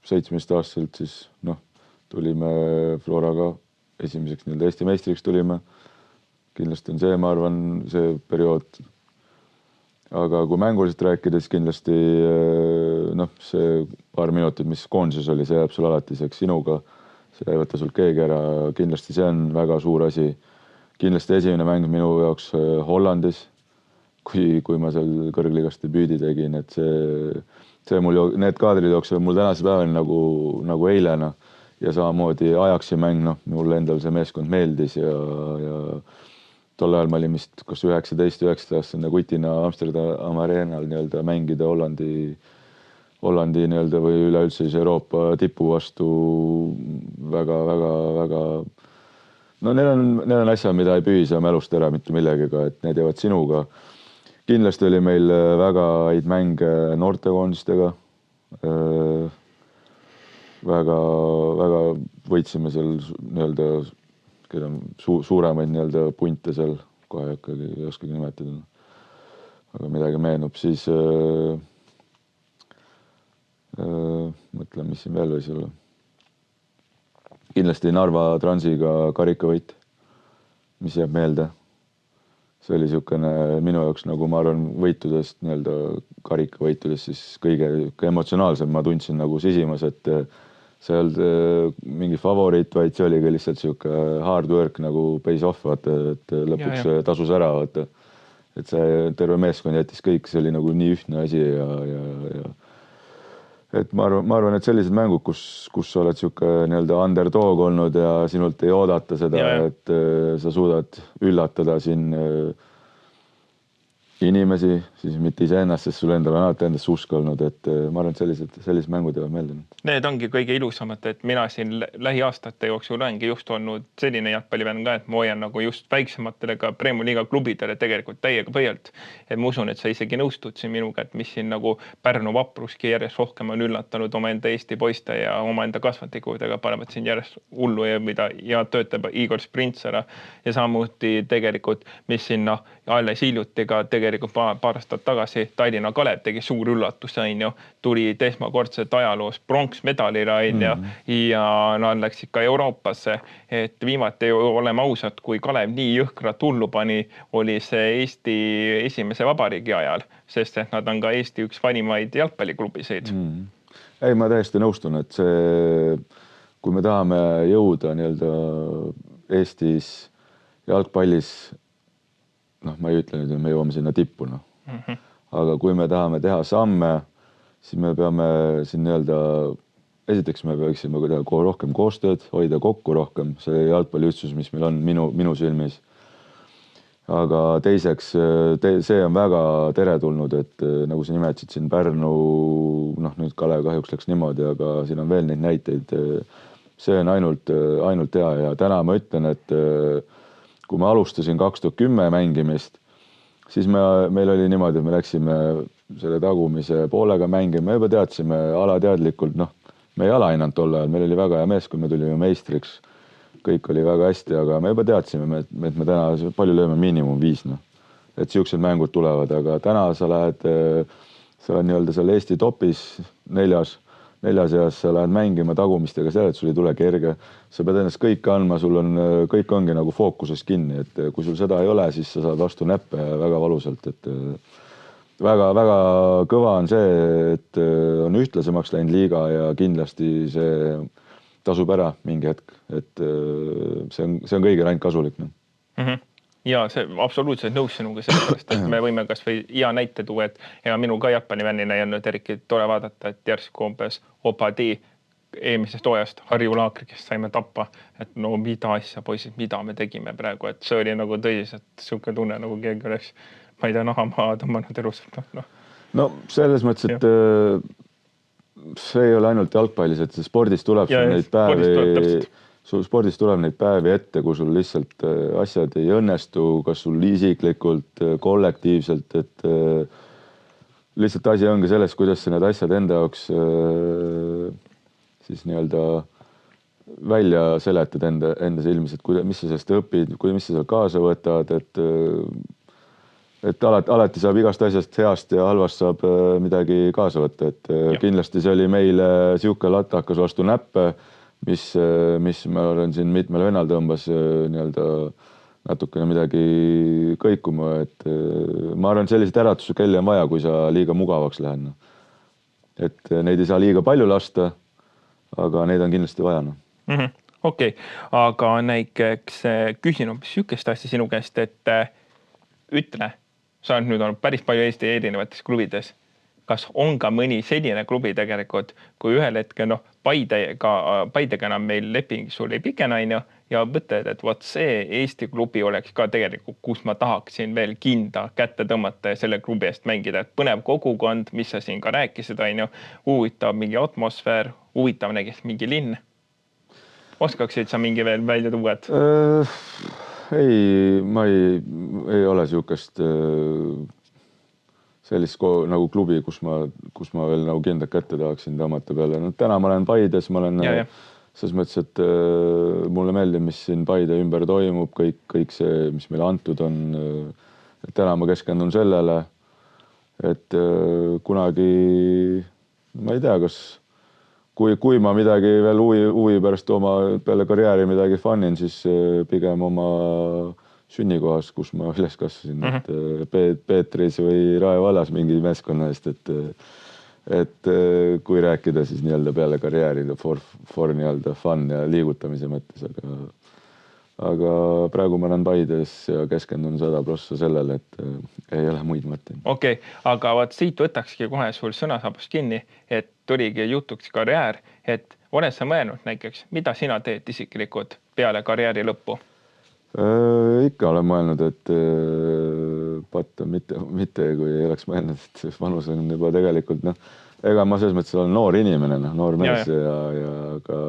17-aastaselt siis tulime Floraga esimeseks nii-öelda Eesti meistriks tulime. Kindlasti on see, ma arvan, see periood. Aga kui mänguliselt rääkides kindlasti see paar minutit, mis koondises oli, see jääb sul alati sinuga. See ei võta sul keegi ära. Kindlasti see on väga suur asi. Kindlasti esimene mäng minu jaoks Hollandis, kui ma seal kõrgliigast debüüdi tegin, et see mul, need kaadrid jooksevad mul tänase päevani nagu eilena ja samamoodi ajaksi mäng, mul endal see meeskond meeldis ja tol ajal ma olin vist kas 19-aastane kutina Amsterdam Arenal nii-öelda mängida Hollandi nii-öelda või üleüldse siis Euroopa tipu vastu väga need on asjad, mida ei pühi sa mälust ära mitte millegiga, et need jäävad sinuga. Kindlasti oli meil väga häid mänge noortekoondistega. Väga võitsime seal nii-öelda suuremaid nii-öelda punte seal, kohe ei oskagi nimetada. Aga midagi meenub, siis mõtlen, mis siin veel võis olla. Kindlasti Narva Transiga karikavõit, mis jääb meelde. see oli niisugune minu jaoks, nagu ma arvan, võitudest, nii-öelda karikavõitudest siis kõige emotsionaalsem. Ma tundsin nagu sisimas, et see ei olnud mingi favoriit, vaid see oligi lihtsalt niisugune hard work nagu pays off, vaata, et lõpuks tasus ära, vaata. Et see terve meeskond jättis kõik, see oli nagu nii ühtne asi ja et ma arvan, et sellised mängud, kus sa oled niisugune nii-öelda underdog olnud ja sinult ei oodata seda, et sa suudad üllatada siin inimesi, siis mitte iseennast, sest sul endal on alati endasse usk olnud, et ma arvan, et sellised mängud jäävad meelde. Need ongi kõige ilusamad, et mina siin lähiaastate jooksul olengi just olnud selline jalgpallivänn ka, et ma hoian nagu just väiksematele ka Premium Liiga klubidele tegelikult täiega põhjalt. Et ma usun, et sa isegi nõustud siin minuga, et mis siin nagu Pärnu Vapruski järjest rohkem on üllatanud oma enda Eesti poiste ja oma enda kasvatikudega panevad siin järjest hullu ja töötab Igor Sprintsara ja samuti tegelikult, mis sinna alles hiljuti ka tegelikult paar aastat tagasi Tallinna Kalev tegi suur üllatus, tuli esmakordselt ajaloos pronksmedalile ja nad läksid ka Euroopasse, et viimati oleme ausad, kui Kalev nii jõhkrat hullu pani, oli see Eesti esimese vabariigi ajal, sest et nad on ka Eesti üks vanimaid jalgpalliklubiseid. Ei, ma täiesti nõustun, et see, kui me tahame jõuda nii-öelda Eestis jalgpallis, ma ei ütle nüüd, et me jõuame sinna tippu, aga kui me tahame teha samme, siis me peame siin nii-öelda, esiteks me peaksime teha rohkem koostööd, hoida kokku rohkem, see jalgpalliühtsus, mis meil on minu silmis. Aga teiseks, see on väga teretulnud, et nagu sa nimetasid siin Pärnu, nüüd Kalev kahjuks läks niimoodi, aga siin on veel neid näiteid. See on ainult hea ja täna ma ütlen, et kui ma alustasin 2010 mängimist, siis meil oli niimoodi, et me läksime selle tagumise poolega mängima, me juba teadsime alateadlikult, me ei alahinnanud tol ajal, meil oli väga hea meeskond, me tulime meistriks, kõik oli väga hästi, aga me juba teadsime, et me täna palju lööme miinimum 5, et siuksed mängud tulevad, aga täna sa oled nii-öelda seal Eesti topis neljas eas, sa lähed mängima tagumistega selle, et sul ei tule kerge, sa pead ennast kõik andma, kõik ongi nagu fookuses kinni, et kui sul seda ei ole, siis sa saad vastu näppe väga valusalt, et väga kõva on see, et on ühtlasemaks läinud liiga ja kindlasti see tasub ära mingi hetk, et see on kõigil ainult kasulik. Ja see absoluutselt nõus sinuga sellepärast, et me võime kas või hea näite tuua, et ega minu ka jalgpallivänina ei olnud eriti tore vaadata, et järsku umbes Opadi eelmisest hooajast Harju Laakri, kes saime tappa, et no mida asja poisid, mida me tegime praegu, et see oli nagu tõsiselt siuke tunne, nagu keegi oleks, ma ei tea, naha maha tõmmanud elusalt. No selles mõttes, et see ei ole ainult jalgpallis, et spordis tuleb neid päevi, spordis tuleb neid päevi ette, kui sul lihtsalt asjad ei õnnestu, kas sul isiklikult, kollektiivselt, et lihtsalt asi ongi selles, kuidas sa need asjad enda jaoks siis nii-öelda välja seletad enda silmis, et mis sa sellest õpid, mis sa seal kaasa võtad, et alati saab igast asjast heast ja halvast saab midagi kaasa võtta, et kindlasti see oli meile siuke latakas vastu näppe, mis ma olen siin mitmel vennal tõmbas nii-öelda natukene midagi kõikuma, et ma arvan, et selliseid äratuskelli on vaja, kui sa liiga mugavaks lähed. Et neid ei saa liiga palju lasta, aga neid on kindlasti vaja. Okei, aga näiteks küsin sükest asja sinu käest, et ütle, sa oled nüüd olnud päris palju Eesti erinevates klubides. Kas on ka mõni selline klubi tegelikult, kui ühel hetkel Paidega enam meil leping sul ei pikena ja mõtled, et võt see Eesti klubi oleks ka tegelikult, kus ma tahaksin veel kinda kätte tõmmata ja selle klubi eest mängida, et põnev kogukond, mis sa siin ka rääkisid, huvitav mingi atmosfäär, huvitav näiteks mingi linn. Oskaksid sa mingi veel välja tuua? Ei, ma ei ole siukest sellist nagu klubi, kus ma veel nagu kindlalt kätte tahaksin tõmmata peale. Täna ma olen Paides, ma olen selles mõttes, et mulle meeldib, mis siin Paide ümber toimub, kõik see, mis meile antud on. Täna ma keskendun sellele, et kunagi, ma ei tea, kas kui ma midagi veel huvi pärast oma peale karjääri midagi fannin, siis pigem oma sünnikohas, kus ma üles kasvasin, et Peetris või Rae vallas mingi meeskonna eest, et kui rääkida siis nii-öelda peale karjääri for nii-öelda fun ja liigutamise mõttes, aga praegu ma olen Paides ja keskendun 100% sellele, et ei ole muid mõtteid. Okei, aga vaat siit võtakski kohe sul sõnasabast kinni, et tuligi jutuks karjäär, et oled sa mõelnud näiteks, mida sina teed isiklikult peale karjääri lõppu? Ikka olen mõelnud, et patta mitte kui ei oleks mõelnud, et vanus on juba tegelikult, ega ma selles mõttes olen noor inimene, noor mees ja ka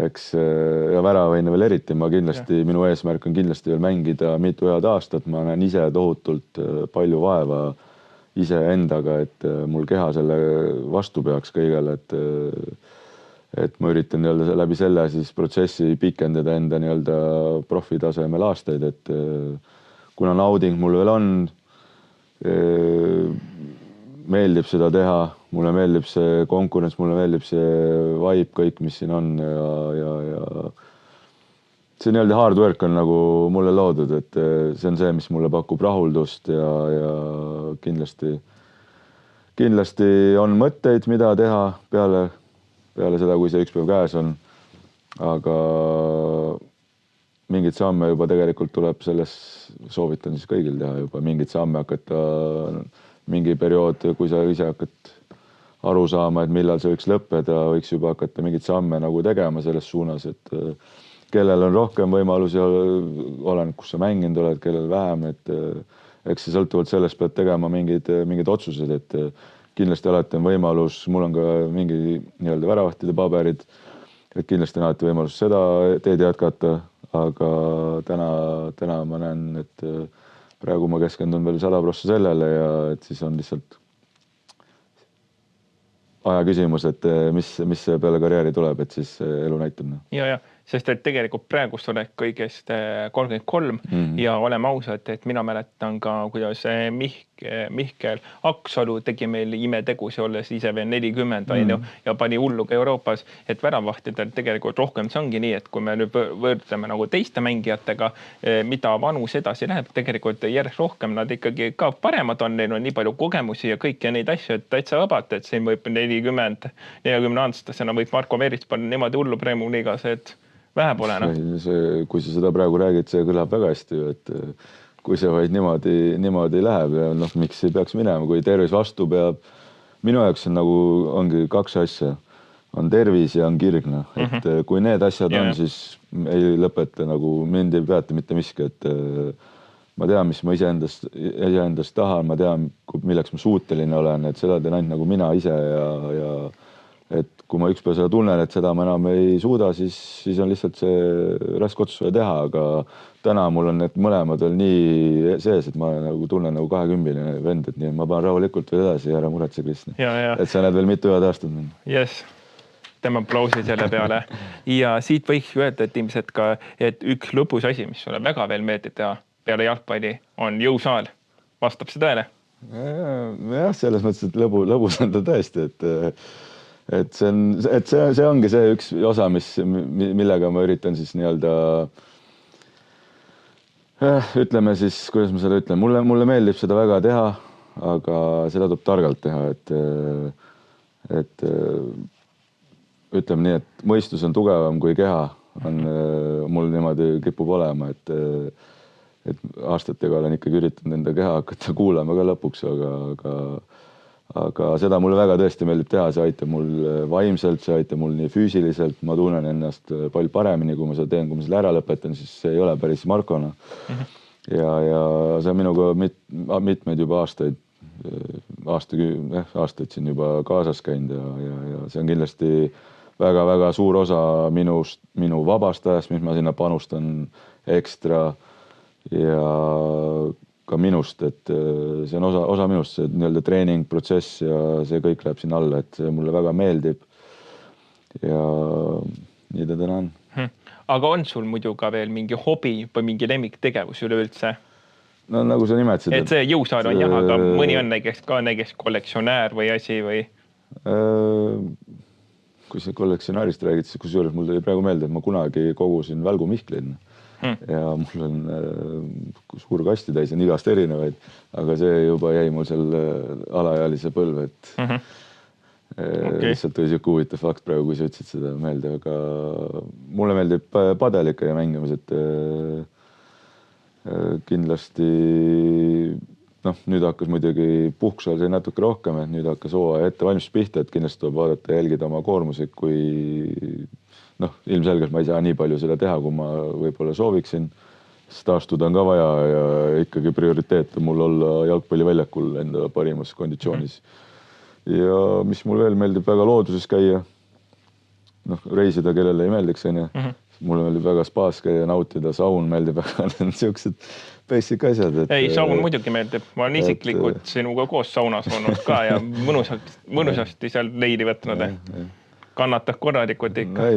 eks ja väravõine veel eriti, minu eesmärk on kindlasti veel mängida mitu head aastat, ma näen ise tohutult palju vaeva ise endaga, et mul keha selle vastu peaks kõigele, et ma üritan nii-öelda läbi selle siis protsessi pikendada enda nii-öelda profitasemel aastaid, et kuna nauding mul veel on, meeldib seda teha, mulle meeldib see konkurents, mulle meeldib see vibe, kõik, mis siin on ja see nii-öelda hard work on nagu mulle loodud, et see on see, mis mulle pakub rahuldust ja kindlasti on mõtteid, mida teha peale seda, kui see üks päev käes on, aga mingid samme juba tegelikult tuleb selles, soovitan siis kõigil teha juba mingid samme hakata, mingi periood, kui sa ise hakkad aru saama, et millal see võiks lõppeda, võiks juba hakata mingid samme nagu tegema selles suunas, et kellel on rohkem võimalusi, olen, kus sa mänginud oled, kellel vähem, et eks see sõltuvalt sellest pead tegema mingid otsused, et kindlasti alati on võimalus, mul on ka mingi nii-öelda väravahtide paberid, et kindlasti on alati võimalus seda teed jätkata, aga täna ma näen, et praegu ma keskendun veel 100% sellele ja et siis on lihtsalt aja küsimus, et mis peale karjääri tuleb, et siis elu näitab. Ja, sest et tegelikult praegust oled kõigest 33 ja oleme ausad, et mina mäletan ka, kuidas Mihkel Aksalu tegi meil imetegusi, olles ise veel 40 ja pani hullu ka Euroopas, et väravahtidel tegelikult rohkem see ongi nii, et kui me nüüd võrdleme nagu teiste mängijatega, mida vanus edasi läheb, tegelikult järjest rohkem nad ikkagi ka paremad on, neil on nii palju kogemusi ja kõiki neid asju, et täitsa vabalt, et siin võib 40 aastasena võib Marko Merits panna niimoodi hullu Premium-liigas, et vähe pole. Kui sa seda praegu räägid, see kõlab väga hästi, et kui see vaid niimoodi läheb ja miks ei peaks minema, kui tervis vastu peab. Minu jaoks on ongi kaks asja, on tervis ja on kirgna, et kui need asjad on, siis ei lõpeta mind ei peata mitte miski, et ma tean, mis ma iseendast tahan, ma tean, milleks ma suuteline olen, et seda teen ainult mina ise ja et kui ma ükspäev seda tunnen, et seda ma enam ei suuda, siis on lihtsalt see raske otsus teha, aga täna mul on need mõlemad veel nii sees, et ma tunnen 20-line vend, et nii ma panen rahulikult veel edasi ja ära muretse, Kristjan. Et sa näed veel mitu head aastat. Yes. Tema aplausi selle peale. Ja siit võiks öelda, et ilmselt ka, et üks lõbus asi, mis sulle väga veel meeldib teha peale jalgpalli, on jõusaal. Vastab see tõele? Jah, selles mõttes, et lõbus on ta tõesti, et see ongi see üks osa, millega ma üritan siis nii-öelda ütleme siis, kuidas ma seda ütlen, mulle meeldib seda väga teha, aga seda tuleb targalt teha, et ütleme nii, et mõistus on tugevam kui keha, mul niimoodi kipub olema, et aastatega olen ikkagi üritanud enda keha hakata kuulama ka lõpuks, aga seda mulle väga tõesti meeldib teha, see aitab mul vaimselt, see aitab mul nii füüsiliselt, ma tunnen ennast palju paremini, kui ma seda teen, kui ma selle ära lõpetan, siis see ei ole päris Markona. Ja see on minuga mitmeid juba aastaid siin juba kaasas käinud ja see on kindlasti väga-väga suur osa minu vabast ajast, mis ma sinna panustan ekstra ja ka minust, et see on osa minust, see nii-öelda treeningprotsess ja see kõik läheb siin alla, et see mulle väga meeldib ja nii ta täna on. Aga on sul muidu ka veel mingi hobi või mingi lemmiktegevus üleüldse? No nagu sa nimetasid. Et see jõusaal on jah, aga mõni on näiteks kollektsionäär või asi või? Kui sa kollektsionäärist räägid, siis kusjuures mul tuli praegu meelde, et ma kunagi kogusin välgumihkleid. ja mul on suur kastitäis on igast erinevaid, aga see juba jäi mul seal alaealise põlve, et lihtsalt oli siuke huvitav fakt praegu, kui sa ütlesid seda meelde, aga mulle meeldib padelika ja mängimas, et kindlasti nüüd hakkas muidugi puhkusal see natuke rohkem, et nüüd hakkas hooaja ettevalmistus pihta, et kindlasti tuleb vaadata ja jälgida oma koormuseid, kui ilmselgelt ma ei saa nii palju seda teha, kui ma võib-olla sooviksin. Taastuda on ka vaja ja ikkagi prioriteet on mul olla jalgpalliväljakul enda parimas konditsioonis. Ja mis mul veel meeldib väga looduses käia, reisida, kellele ei meeldiks, mulle meeldib väga spaas käia, nautida, saun meeldib väga, need siuksed basic asjad. Ei, saun muidugi meeldib. Ma olen isiklikult sinuga koos saunas olnud ka ja mõnusasti seal leidi võtnud. Kannatab korralikult ikka. Ei,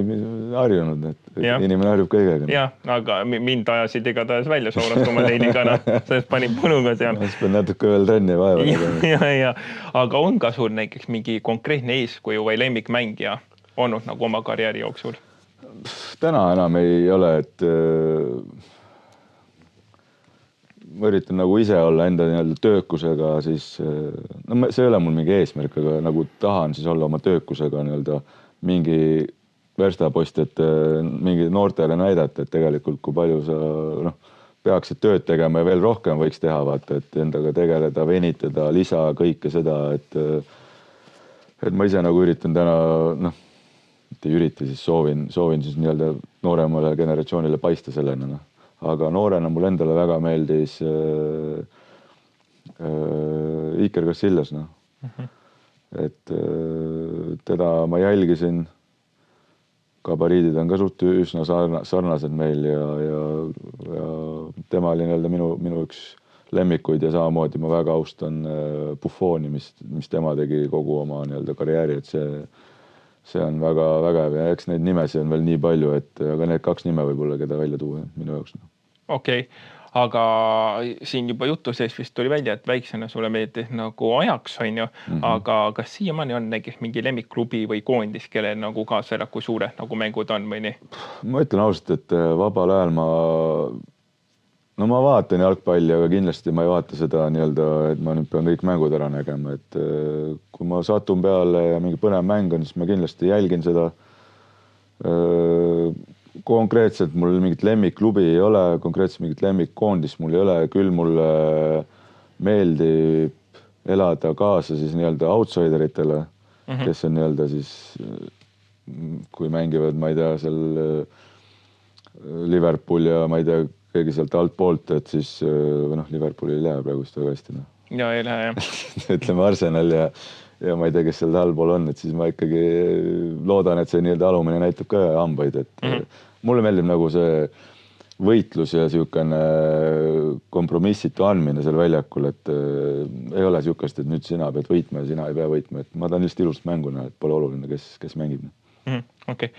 harjunud, et inimene harjub kõigega. Jah, aga mind ajasid igatahes välja saunast oma leinigana, sellest panin põnuga seal. Siis pean natuke veel trenni vaeva. Ja. Aga on ka sul näiteks mingi konkreetne eeskuju või lemmikmängija olnud nagu oma karjääri jooksul? Täna enam ei ole, et ma üritan nagu ise olla enda töökusega, siis see ei ole mul mingi eesmärk, aga nagu tahan siis olla oma töökusega mingi verstapost, et mingi noortele näidata, et tegelikult kui palju sa peaksid tööd tegema ja veel rohkem võiks teha, vaata, et endaga tegeleda, venitada, lisa kõike seda, et ma ise nagu üritan täna, ei ürita, siis soovin siis nooremale generatsioonile paista sellena. Aga noorena mul endale väga meeldis Iker Casillas. Et teda ma jälgisin, gabariidid on ka suht üsna sarnased meil ja tema oli minu üks lemmikuid ja samamoodi ma väga austan Buffoni, mis tema tegi kogu oma karjääri, et see on väga vägev ja eks neid nimesi on veel nii palju, aga need 2 nime võib-olla, keda välja tuua minu jaoks. Okei, aga siin juba jutu sees vist tuli välja, et väiksena sulle meeldis nagu ajaks, on ju, aga kas siiamaani on näiteks mingi lemmikklubi või koondis, kellel nagu kaasa elab, kui suured nagu mängud on või nii? Ma ütlen ausalt, et vabal ajal ma vaatan jalgpalli, aga kindlasti ma ei vaata seda et ma nüüd pean kõik mängud ära nägema, et kui ma satun peale ja mingi põnev mäng on, siis ma kindlasti jälgin seda. Konkreetselt mul mingit lemmikklubi ei ole, konkreetselt mingit lemmikkoondist mul ei ole, küll mulle meeldib elada kaasa siis outsideritele, kes on siis, kui mängivad, ma ei tea, seal Liverpool ja ma ei tea, keegi sealt alt poolt, et siis Liverpooli ei lähe praegu väga hästi. Ja ei lähe, jah. Ütleme Arsenal ja ma ei tea, kes seal allpool on, et siis ma ikkagi loodan, et see alumine näitab ka hambaid, et mulle meeldib nagu see võitlus ja siukene kompromissitu andmine seal väljakul, et ei ole siukest, et nüüd sina pead võitma ja sina ei pea võitma, et ma tahan lihtsalt ilusat mänguna, et pole oluline, kes mängib. Okei.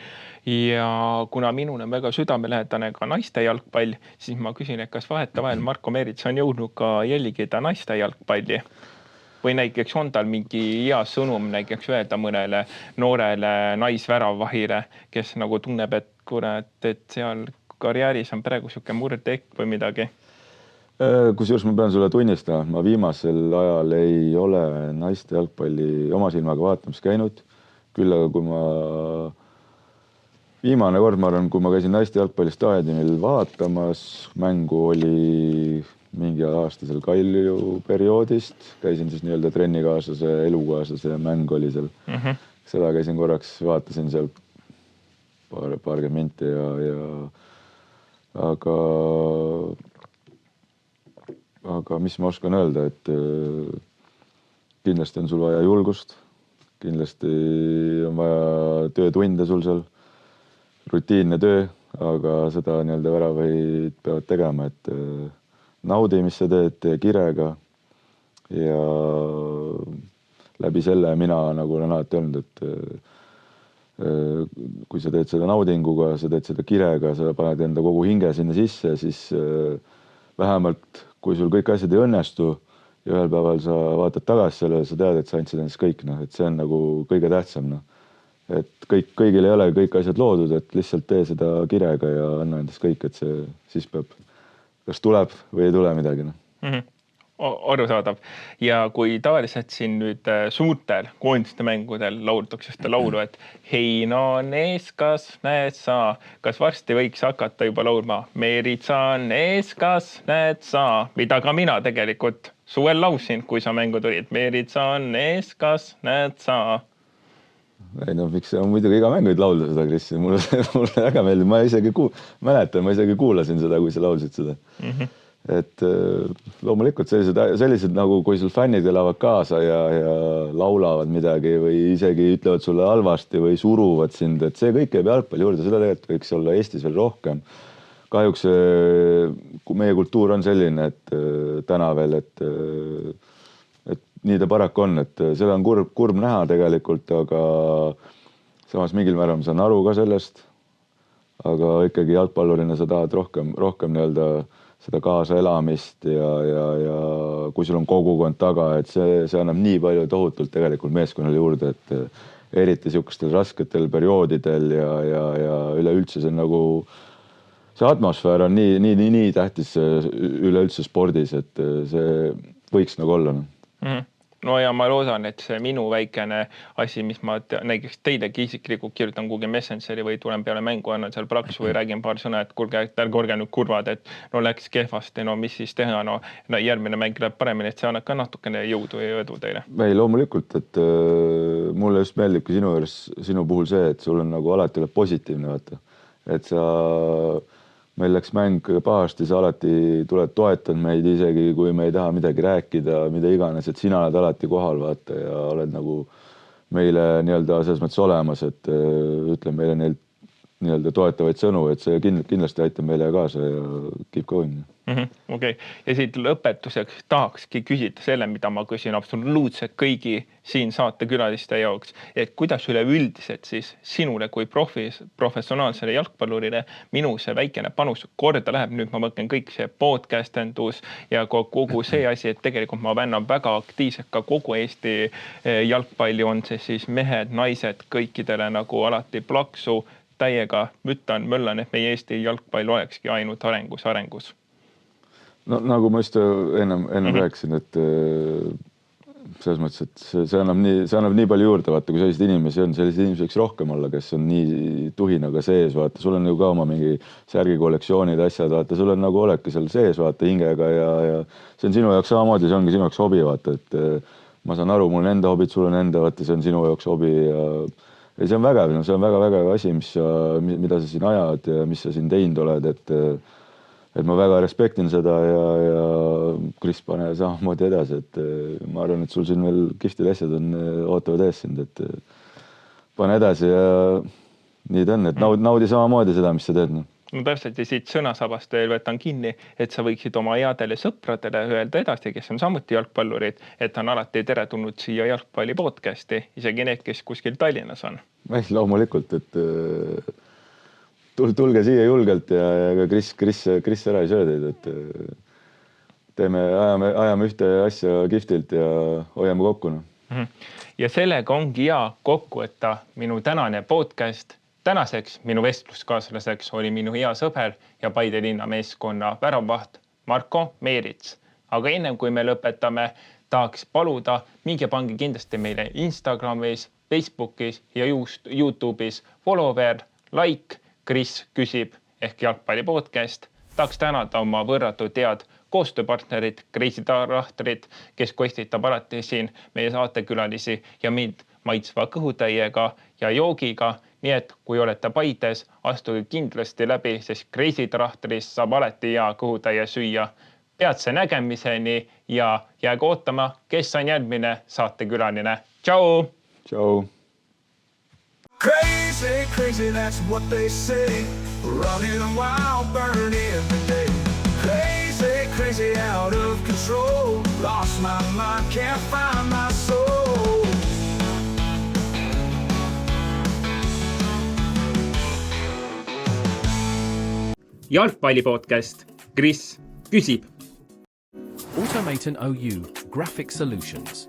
Ja kuna minul on väga südamelähedane ka naiste jalgpall, siis ma küsin, et kas vahetavahel Marko Meerits on jõudnud ka jälgida naiste jalgpalli? Või näiteks on tal mingi hea sõnum näiteks öelda mõnele noorele naisväravahile, kes nagu tunneb, et kurat, et seal karjääris on praegu siuke murdeekk või midagi? Kusjuures ma pean sulle tunnistama, ma viimasel ajal ei ole naiste jalgpalli oma silmaga vaatamas käinud. Küll aga kui viimane kord, ma arvan, kui ma käisin naiste jalgpallistaadionil vaatamas, mängu oli mingi aasta seal Kalju perioodist, käisin siis trennikaaslase, elukaaslase mäng oli seal. Seda käisin korraks, vaatasin seal paarkümmend minti aga mis ma oskan öelda, et kindlasti on sul vaja julgust, kindlasti on vaja töötunde sul seal, rutiinne töö, aga seda väravaid peavad tegema, et naudi, mis sa teed kirega ja läbi selle mina nagu olen alati öelnud, et kui sa teed seda naudinguga, sa teed seda kirega, sa paned enda kogu hinge sinna sisse, siis vähemalt kui sul kõik asjad ei õnnestu ja ühel päeval sa vaatad tagasi sellele, sa tead, et sa andsid ennast kõik, et see on nagu kõige tähtsam. et kõigil ei ole kõik asjad loodud, et lihtsalt tee seda kirega ja anna endast kõik, et see siis peab, kas tuleb või ei tule midagi. Arusaadav. Ja kui tavaliselt siin nüüd suurtel koondiste mängudel lauldakse seda laulu, et Heino Neeskas, näed sa, kas varsti võiks hakata juba laulma Meritsa Neeskas, näed sa, mida ka mina tegelikult suvel laulsin, kui sa mängu tulid. Meritsa Neeskas, näed sa. Ei no, miks on muidugi iga mängu laulda seda, Kris, mulle väga meeldib, ma isegi kuulasin seda, kui sa laulsid seda. Et loomulikult sellised nagu, kui sul fännid elavad kaasa ja laulavad midagi või isegi ütlevad sulle halvasti või suruvad sind, et see kõik käib jalgpalli juurde, seda tegelikult võiks olla Eestis veel rohkem. Kahjuks meie kultuur on selline, et täna veel, et nii ta paraku on, et seda on kurb näha tegelikult, aga samas mingil määral ma saan aru ka sellest, aga ikkagi jalgpallurina sa tahad rohkem nii-öelda seda kaasaelamist ja kui sul on kogukond taga, et see annab nii palju tohutult tegelikult meeskonnale juurde, et eriti niisugustel rasketel perioodidel ja üleüldse see nagu, see atmosfäär on nii tähtis üleüldse spordis, et see võiks nagu olla. No ja ma loodan, et see minu väikene asi, mis ma näiteks teilegi isiklikult kirjutan kuhugi Messengeri või tulen peale mängu, annan seal plaksu või räägin paar sõna, et kuulge, ärge olge nüüd kurvad, et no läks kehvasti, no mis siis teha, no järgmine mäng läheb paremini, et see annab ka natukene jõudu ja edu teile. Ei, loomulikult, et mulle just meeldibki sinu puhul see, et sul on nagu alati oled positiivne, vaata. Et meil läks mäng pahasti, sa alati tuled toetad meid isegi, kui me ei taha midagi rääkida, mida iganes, et sina oled alati kohal, vaata, ja oled nagu meile nii-öelda selles mõttes olemas, et ütleme meile neilt nii-öelda toetavaid sõnu, et see kindlasti aitab meile kaasa ja keep going. Okei. Ja siit lõpetuseks tahakski küsida selle, mida ma küsin absoluutselt kõigi siin saate külaliste jaoks, et kuidas üleüldiselt siis sinule kui professionaalsele jalgpallurile minu see väikene panus korda läheb. Nüüd ma mõtlen kõik see podcastendus ja kogu see asi, et tegelikult ma vännan väga aktiivselt ka kogu Eesti jalgpalli, on see siis mehed, naised, kõikidele nagu alati plaksu täiega möllan, et meie Eesti jalgpall olekski ainult arengus. No nagu ma just ennem rääkisin, et selles mõttes, et see annab nii palju juurde, vaata, kui sellised inimesi on, sellised inimesi võiks rohkem olla, kes on nii tuhinaga sees, vaata, sul on ju ka oma mingi särgikollektsioonid, asjad, vaata, sul on nagu oledki seal sees, vaata, hingega ja see on sinu jaoks samamoodi, see ongi sinu jaoks hobi, vaata, et ma saan aru, mul on enda hobid, sul on enda, vaata, see on sinu jaoks hobi ja see on vägev, see on väga asi, mida sa siin ajad ja mis sa siin teinud oled, et ma väga respektin seda ja Kris, pane samamoodi edasi, et ma arvan, et sul siin veel kihvtil asjad ootavad ees sind, et pane edasi ja nii ta on, et naudi samamoodi seda, mis sa teed. No täpselt ja siit sõnasabast veel võtan kinni, et sa võiksid oma headele sõpradele öelda edasi, kes on samuti jalgpallurid, et on alati tere tulnud siia jalgpalli podcasti, isegi need, kes kuskil Tallinnas on. Loomulikult, et tulge siia julgelt ja Kris ära ei söö teid, et ajame ühte asja kihvtilt ja hoiame kokku. Ja sellega ongi hea kokku, et minu tänane podcast. Tänaseks minu vestluskaaslaseks oli minu hea sõber ja Paide linna meeskonna väravvaht Marko Meerits. Aga ennem kui me lõpetame, tahaks paluda, minge pange kindlasti meile Instagramis, Facebookis ja YouTube'is follower, like, Kris küsib ehk jalgpalli podcast. Tahaks tänada oma võrratud head koostööpartnerid, Crazy Trahterit, kes kostitab alati siin meie saatekülalisi ja mind maitsva kõhutäiega ja joogiga. Nii et kui olete Paides, astuge kindlasti läbi, sest Crazy Trachterist saab alati hea kõhutäie süüa. Peatse nägemiseni ja jääge ootama, kes on järgmine saatekülaline. Tšau! Tšau! Crazy, that's what they say. Running a wild, burning every day. Crazy, out of control. Lost my mind, can't find my soul. Jalgpallipodcast. Kris küsib. Automaton OU Graphic Solutions.